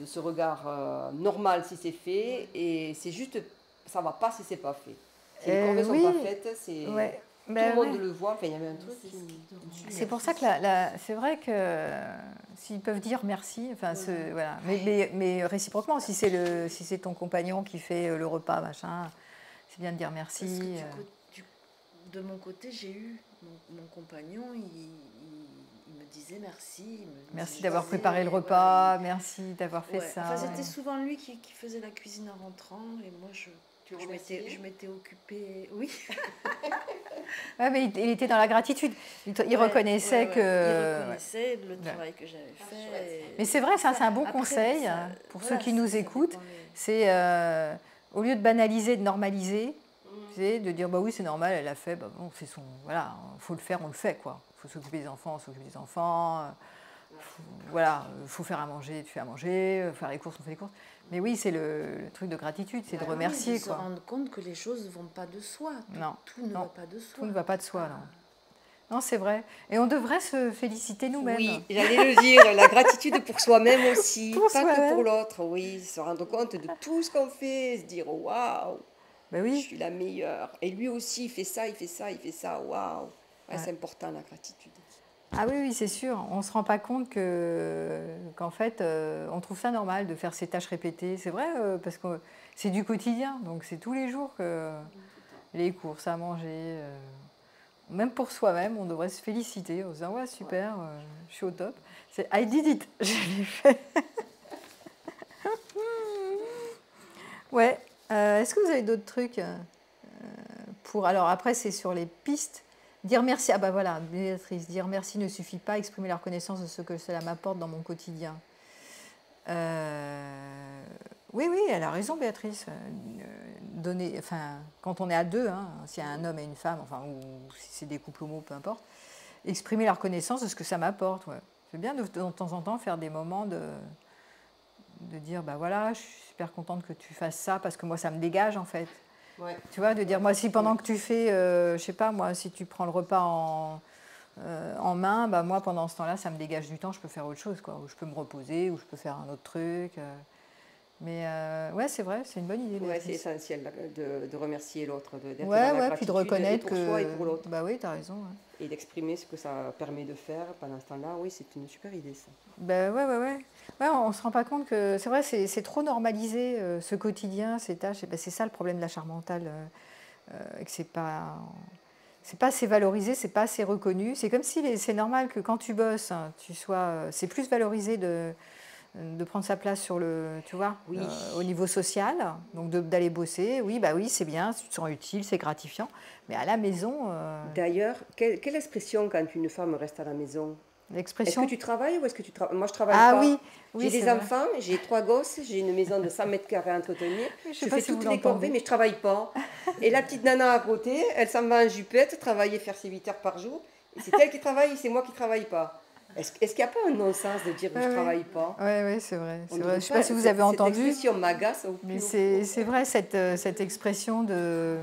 ce regard normal si c'est fait, et c'est juste, ça va pas si c'est pas fait. Si les corvées sont oui. pas faites, c'est Ouais. tout Ben le monde ouais. le voit. Enfin, il y avait un truc C'est pour ça que c'est vrai que s'ils peuvent dire merci, enfin, voilà. Mais réciproquement, si c'est ton compagnon qui fait le repas, machin, c'est bien de dire merci. Parce que de mon côté, j'ai eu mon compagnon, il me disait merci. Merci d'avoir préparé le repas, merci d'avoir fait ça. Enfin, c'était souvent lui qui faisait la cuisine en rentrant, et moi je m'étais occupée. Oui. Ouais, mais il était dans la gratitude. Il reconnaissait que. Il reconnaissait le travail que j'avais fait. Mais c'est vrai, ça, c'est un bon Après, conseil pour ceux qui nous écoutent. C'est au lieu de banaliser, de normaliser, tu sais, de dire bah oui, c'est normal, elle a fait, bah bon, c'est son. Voilà, faut le faire, on le fait, quoi. Faut s'occuper des enfants, on s'occupe des enfants. Voilà, faut faire à manger, tu fais à manger, faire les courses, on fait les courses. Mais oui, c'est le truc de gratitude, c'est de remercier. De se rendre compte que les choses ne vont pas de soi. Tout ne va pas de soi. Tout ne va pas de soi, non. Non, c'est vrai. Et on devrait se féliciter nous-mêmes. Oui, j'allais le dire, la gratitude pour soi-même aussi, pas que pour l'autre. Oui, se rendre compte de tout ce qu'on fait, se dire waouh, je suis la meilleure. Et lui aussi, il fait ça, il fait ça, il fait ça, waouh. Ouais, c'est important la gratitude. Ah oui, c'est sûr. On ne se rend pas compte qu'en fait, on trouve ça normal de faire ces tâches répétées. C'est vrai, parce que c'est du quotidien. Donc, c'est tous les jours que les courses à manger. Même pour soi-même, on devrait se féliciter en se disant ouais, super, je suis au top. C'est I did it, je l'ai fait. Ouais. Est-ce que vous avez d'autres trucs pour. Alors, après, c'est sur les pistes. Dire merci, ah bah voilà, Béatrice, dire merci ne suffit pas, exprimer la reconnaissance de ce que cela m'apporte dans mon quotidien. Oui, elle a raison, Béatrice. Quand on est à deux, hein, s'il y a un homme et une femme, enfin, ou si c'est des couples homo, peu importe, exprimer la reconnaissance de ce que ça m'apporte. Ouais. C'est bien de temps en temps faire des moments de dire, bah voilà, je suis super contente que tu fasses ça parce que moi, ça me dégage en fait. Ouais. Tu vois, de dire, moi, si pendant que tu fais, je sais pas, moi, si tu prends le repas en main, bah, moi, pendant ce temps-là, ça me dégage du temps, je peux faire autre chose, quoi. Ou je peux me reposer, ou je peux faire un autre truc. Mais ouais, c'est vrai, c'est une bonne idée. Ouais, c'est essentiel là, de remercier l'autre, d'être dans la gratitude, puis de reconnaître pour soi et pour l'autre. Bah oui, tu as raison. Ouais. Et d'exprimer ce que ça permet de faire pendant ce temps-là, oui, c'est une super idée, ça. Bah ouais, on ne se rend pas compte que, c'est vrai, c'est trop normalisé, ce quotidien, ces tâches. Et ben, c'est ça le problème de la charge mentale, et que c'est pas assez valorisé, c'est pas assez reconnu. C'est comme si c'est normal que quand tu bosses, hein, c'est plus valorisé de prendre sa place sur tu vois, oui. Au niveau social, donc d'aller bosser. Oui, bah oui, c'est bien, tu te sens utile, c'est gratifiant. Mais à la maison. D'ailleurs, quelle expression quand une femme reste à la maison? L'expression. Est-ce que tu travailles ou est-ce que tu travailles? Moi, je travaille pas. Oui, j'ai des enfants, j'ai 3 gosses, j'ai une maison de 100 mètres carrés à entretenir. Je fais toutes les corvées, mais je travaille pas. Et la petite nana à côté, elle s'en va en jupette, travailler, faire ses 8 heures par jour. Et c'est elle qui travaille, c'est moi qui travaille pas. Est-ce qu'il n'y a pas un non-sens de dire que je ne travaille pas? Oui, c'est vrai. Je ne sais pas si vous avez entendu. Cette expression m'agace. Mais c'est vrai, cette expression de...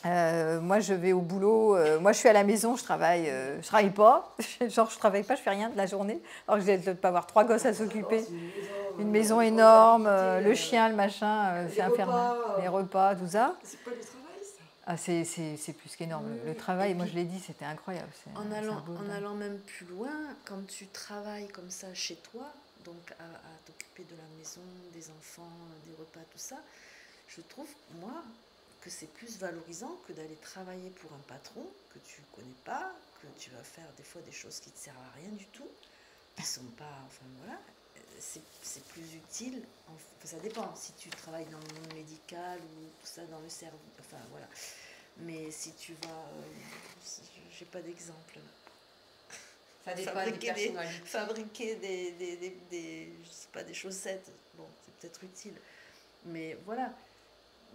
moi, je vais au boulot. Moi, je suis à la maison, je travaille pas. Genre, je travaille pas, je fais rien de la journée. Alors que je vais pas avoir 3 gosses à s'occuper. Une maison énorme, le chien, le machin, c'est infernal. Les repas, tout ça. C'est pas du travail, ça. Ah, c'est plus qu'énorme. Le travail, moi je l'ai dit, c'était incroyable. En allant même plus loin, quand tu travailles comme ça chez toi, donc à t'occuper de la maison, des enfants, des repas, tout ça, je trouve, moi, que c'est plus valorisant que d'aller travailler pour un patron que tu connais pas, que tu vas faire des fois des choses qui ne te servent à rien du tout, qui sont pas, enfin voilà, c'est plus utile, enfin, ça dépend, si tu travailles dans le monde médical ou tout ça, dans le service, enfin voilà, mais si tu vas, j'ai pas d'exemple là. Ça dépend des personnalités. Fabriquer je sais pas, des chaussettes, bon, c'est peut-être utile, mais voilà.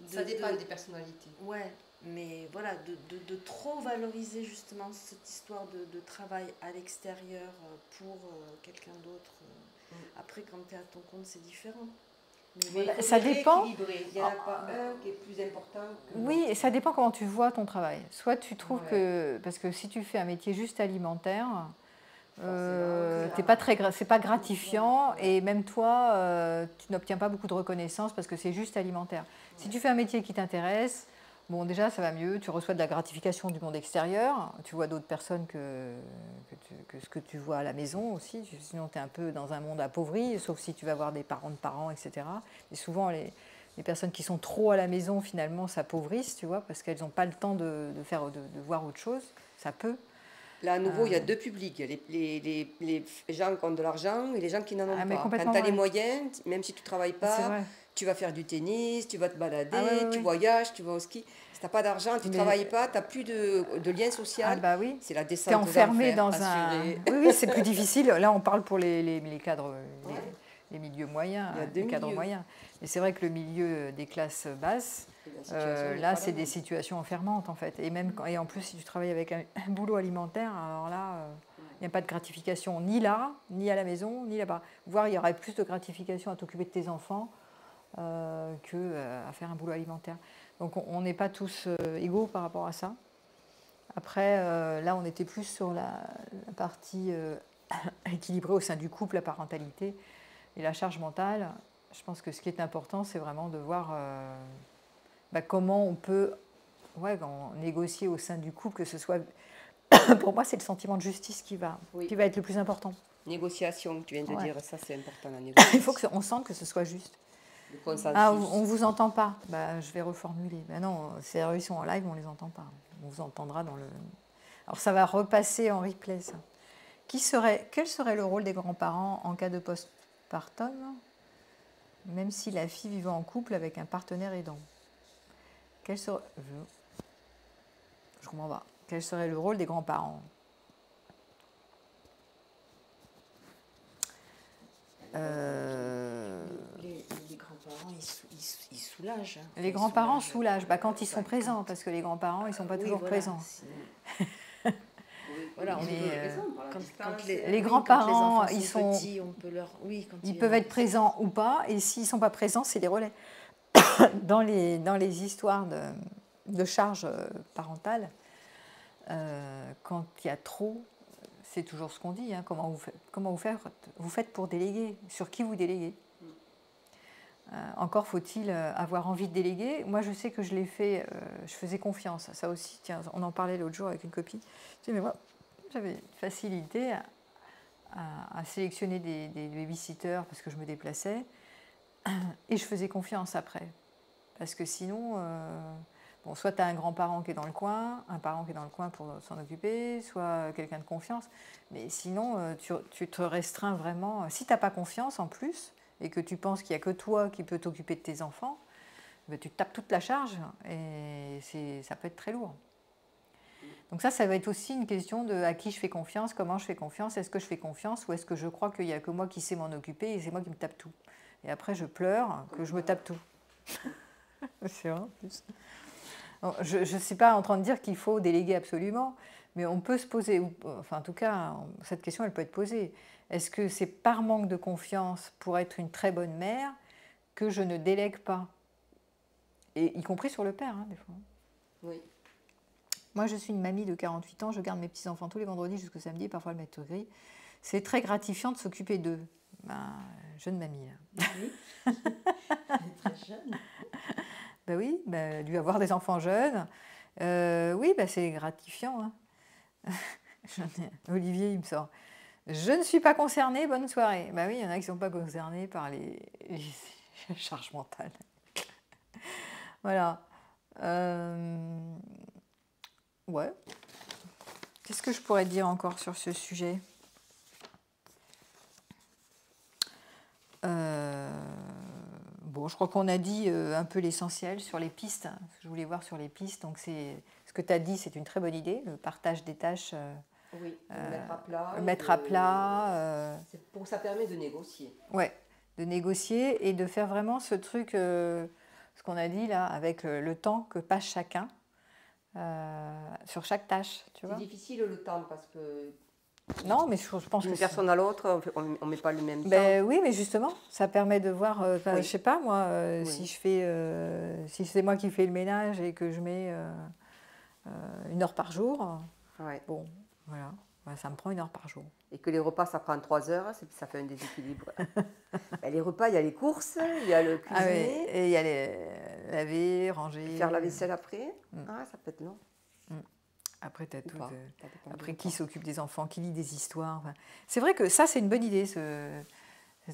Ça dépend des personnalités. Ouais, mais voilà, de trop valoriser justement cette histoire de travail à l'extérieur pour quelqu'un d'autre. Après, quand tu es à ton compte, c'est différent. Mais ça dépend. Il n'y en a pas un qui est plus important que oui, et ça dépend comment tu vois ton travail. Soit tu trouves que... Parce que si tu fais un métier juste alimentaire... c'est pas gratifiant et même toi, tu n'obtiens pas beaucoup de reconnaissance parce que c'est juste alimentaire. Si tu fais un métier qui t'intéresse, bon déjà ça va mieux, tu reçois de la gratification du monde extérieur, tu vois d'autres personnes que ce que tu vois à la maison aussi, sinon tu es un peu dans un monde appauvri, sauf si tu vas voir des parents de parents, etc. Et souvent les personnes qui sont trop à la maison finalement s'appauvrissent, tu vois, parce qu'elles n'ont pas le temps de voir autre chose, ça peut. Là, à nouveau, il y a deux publics. Les gens qui ont de l'argent et les gens qui n'en ont pas. Quand tu as les moyens, même si tu ne travailles pas, tu vas faire du tennis, tu vas te balader, tu voyages, tu vas au ski. Si tu n'as pas d'argent, tu ne travailles pas, tu n'as plus de lien social. C'est la descente. Tu es enfermé dans un... Oui, c'est plus difficile. Là, on parle pour les cadres, les milieux moyens, les cadres moyens. Et c'est vrai que le milieu des classes basses, là, c'est des situations enfermantes en fait. Et en plus, si tu travailles avec un boulot alimentaire, alors là, il n'y a pas de gratification ni là, ni à la maison, ni là-bas. Voire, il y aurait plus de gratification à t'occuper de tes enfants qu'à faire un boulot alimentaire. Donc, on n'est pas tous égaux par rapport à ça. Après, là, on était plus sur la partie équilibrée au sein du couple, la parentalité et la charge mentale. Je pense que ce qui est important, c'est vraiment de voir comment on peut négocier au sein du couple, que ce soit... Pour moi, c'est le sentiment de justice qui va être le plus important. Négociation, tu viens de dire, ça c'est important, la négociation. Il faut qu'on sente que ce soit juste. Ah, on ne vous entend pas. Je vais reformuler. Non, ces réunions en live, on ne les entend pas. On vous entendra dans le... Alors ça va repasser en replay, ça. Quel serait le rôle des grands-parents en cas de postpartum, même si la fille vivait en couple avec un partenaire aidant? Je comprends pas. Quel serait le rôle des grands-parents? Les grands-parents, ils soulagent. Hein. Les grands-parents soulagent quand ils sont présents, parce que les grands-parents, ils ne sont pas toujours présents. Voilà, les grands-parents, ils sont petits, on peut leur... ils peuvent être présents ou pas, et s'ils ne sont pas présents, c'est des relais. Dans les histoires de charge parentale, quand il y a trop, c'est toujours ce qu'on dit, hein, comment vous faites pour déléguer, sur qui vous déléguez. Encore faut-il avoir envie de déléguer. Moi, je sais que je l'ai fait, je faisais confiance. Ça aussi, tiens, on en parlait l'autre jour avec une copine. Je dis, mais moi, j'avais une facilité à sélectionner des babysitters parce que je me déplaçais et je faisais confiance après. Parce que sinon, soit tu as un grand-parent qui est dans le coin, un parent qui est dans le coin pour s'en occuper, soit quelqu'un de confiance. Mais sinon, tu te restreins vraiment. Si tu n'as pas confiance en plus, et que tu penses qu'il n'y a que toi qui peux t'occuper de tes enfants, tu tapes toute la charge et ça peut être très lourd. Donc ça va être aussi une question de à qui je fais confiance, comment je fais confiance, est-ce que je fais confiance ou est-ce que je crois qu'il n'y a que moi qui sais m'en occuper et c'est moi qui me tape tout. Et après je pleure que je me tape tout. C'est vrai en plus. Donc, je ne suis pas en train de dire qu'il faut déléguer absolument, mais on peut se poser, enfin en tout cas, cette question elle peut être posée. Est-ce que c'est par manque de confiance pour être une très bonne mère que je ne délègue pas? Et y compris sur le père, hein, des fois. Oui. Moi, je suis une mamie de 48 ans, je garde mes petits-enfants tous les vendredis jusqu'au samedi, et parfois le mercredi. C'est très gratifiant de s'occuper d'eux. Jeune mamie. Là. Oui, elle est très jeune. Oui, lui avoir des enfants jeunes, oui, c'est gratifiant. Hein. Olivier, il me sort. Je ne suis pas concernée, bonne soirée. Oui, il y en a qui ne sont pas concernés par les charges mentales. Voilà. Ouais. Qu'est-ce que je pourrais dire encore sur ce sujet? Bon, je crois qu'on a dit un peu l'essentiel sur les pistes. Je voulais voir sur les pistes. Donc, ce que tu as dit, c'est une très bonne idée, le partage des tâches. Oui, le mettre à plat. Le mettre à plat. Ça permet de négocier. Ouais, de négocier et de faire vraiment ce truc, ce qu'on a dit là, avec le temps que passe chacun sur chaque tâche. C'est difficile le temps parce que non, mais je pense que d'une personne à l'autre, on ne met pas le même ben, temps. oui, mais justement, ça permet de voir, Oui. je sais pas moi, Oui. si c'est moi qui fais le ménage et que je mets 1 heure par jour, Ouais. bon, voilà, ça me prend 1 heure par jour. Et que les repas, ça prend 3 heures, ça fait un déséquilibre. Ben, les repas, il y a les courses, il y a le Ah ouais, cuisiner, et il y a les laver, ranger. faire la vaisselle après. Ah, ça peut être long. Après, t'as Ou tout. pas. Ça dépend Après, du qui temps. s'occupe des enfants, qui lit des histoires. Enfin, c'est vrai que ça, c'est une bonne idée, ce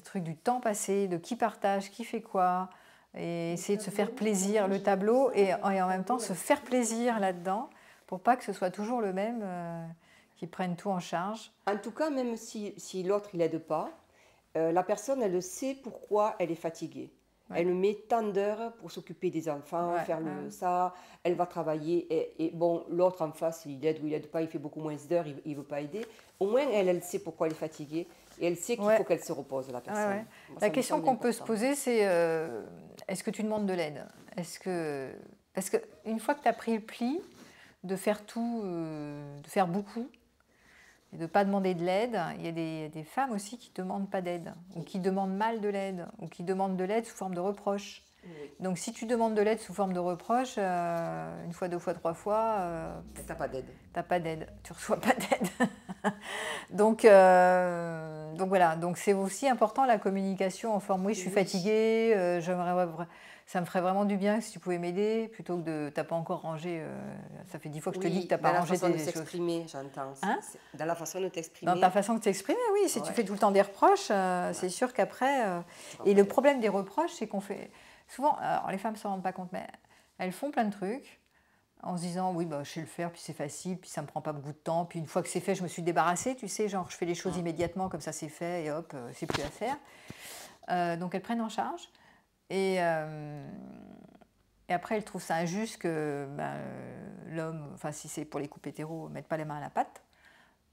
truc du temps passé, de qui partage, qui fait quoi, et essayer de se faire plaisir, le tableau, et en même temps se faire plaisir là-dedans, pour pas que ce soit toujours le même qui prenne tout en charge. En tout cas, même si l'autre, il n'aide pas, la personne, elle sait pourquoi elle est fatiguée. Ouais. Elle met tant d'heures pour s'occuper des enfants, Ouais, faire ouais. ça, elle va travailler. Et bon, l'autre en face, il aide ou il n'aide pas, il fait beaucoup moins d'heures, il ne veut pas aider. Au moins, elle sait pourquoi elle est fatiguée et elle sait qu'il Ouais. faut qu'elle se repose, la personne. Ouais, ouais. Moi, ça La me question semble qu'on peut se important. poser, c'est est-ce que tu demandes de l'aide? Parce qu'une fois que tu as pris le pli de faire tout, de faire beaucoup, et de ne pas demander de l'aide, il y a des femmes aussi qui ne demandent pas d'aide, ou qui demandent mal de l'aide, ou qui demandent de l'aide sous forme de reproche. Oui. Donc si tu demandes de l'aide sous forme de reproche, 1 fois, 2 fois, 3 fois, T'as pas d'aide. t'as pas d'aide, tu reçois pas d'aide. donc voilà, donc c'est aussi important la communication en forme oui, je suis Oui. fatiguée, ça me ferait vraiment du bien si tu pouvais m'aider, plutôt que de t'as pas encore rangé, ça fait 10 fois que je te dis que t'as pas rangé dans la façon de tes choses. s'exprimer, j'entends. Hein? Dans la façon de t'exprimer. Dans ta façon de t'exprimer, oui, si tu Ouais. fais tout le temps des reproches, c'est sûr qu'après... Et le problème des reproches, c'est qu'on fait... Souvent, alors les femmes ne s'en rendent pas compte, mais elles font plein de trucs en se disant, oui, bah, je sais le faire, puis c'est facile, puis ça ne me prend pas beaucoup de temps, puis une fois que c'est fait, je me suis débarrassée, tu sais, genre je fais les choses immédiatement, comme ça c'est fait, et hop, c'est plus à faire. Donc elles prennent en charge, et après elles trouvent ça injuste que l'homme, enfin si c'est pour les couples hétéros, ne mette pas les mains à la pâte.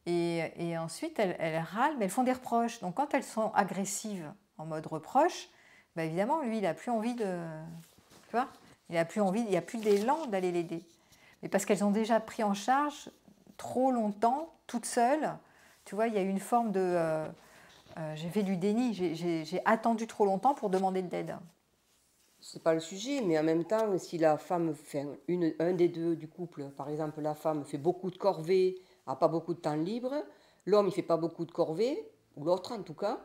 Et ensuite, elles râlent, mais elles font des reproches. Donc, quand elles sont agressives en mode reproche, bah évidemment, lui, il n'a plus envie de... Tu vois, il n'a plus envie, il n'y a plus d'élan d'aller l'aider. Mais parce qu'elles ont déjà pris en charge trop longtemps, toutes seules. Tu vois, il y a une forme de... j'ai fait du déni, j'ai attendu trop longtemps pour demander de l'aide. C'est pas le sujet, mais en même temps, si la femme fait un des deux du couple, par exemple, la femme fait beaucoup de corvées, n'a pas beaucoup de temps libre, l'homme il fait pas beaucoup de corvées, ou l'autre en tout cas,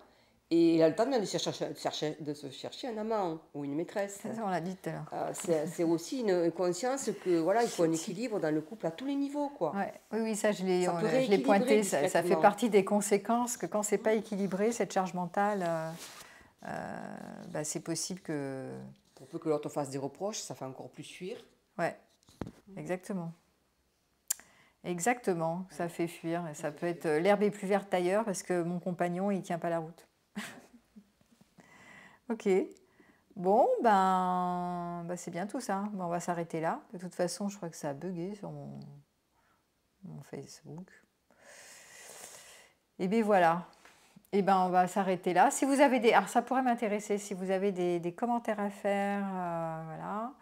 et il a le temps de se chercher un amant ou une maîtresse. Ça, on l'a dit tout à l'heure. C'est aussi une conscience que voilà, il faut un équilibre dans le couple à tous les niveaux, quoi. Ouais. Oui, ça je Ça peut l'ai pointé, rééquilibrer ça fait discrètement. partie des conséquences que quand c'est pas équilibré, cette charge mentale, bah, c'est possible que... Pour peu que l'autre fasse des reproches, ça fait encore plus fuir. Ouais, exactement. Exactement, ça fait fuir. Et ça peut être l'herbe est plus verte ailleurs parce que mon compagnon, il tient pas la route. Ok. Bon, ben c'est bien tout ça. Ben, on va s'arrêter là. De toute façon, je crois que ça a bugué sur mon Facebook. Et bien voilà. Et ben on va s'arrêter là. Si vous avez alors ça pourrait m'intéresser, si vous avez des commentaires à faire, voilà.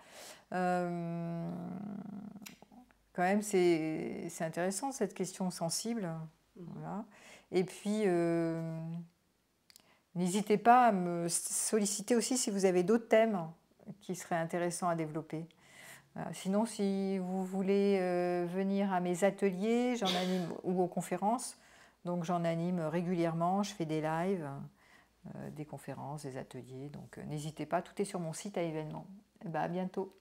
Quand même, c'est intéressant cette question sensible. Voilà. Et puis, n'hésitez pas à me solliciter aussi si vous avez d'autres thèmes qui seraient intéressants à développer. Sinon, si vous voulez venir à mes ateliers, j'en anime ou aux conférences. Donc, j'en anime régulièrement. Je fais des lives, des conférences, des ateliers. Donc, n'hésitez pas. Tout est sur mon site à événements. Et ben, à bientôt.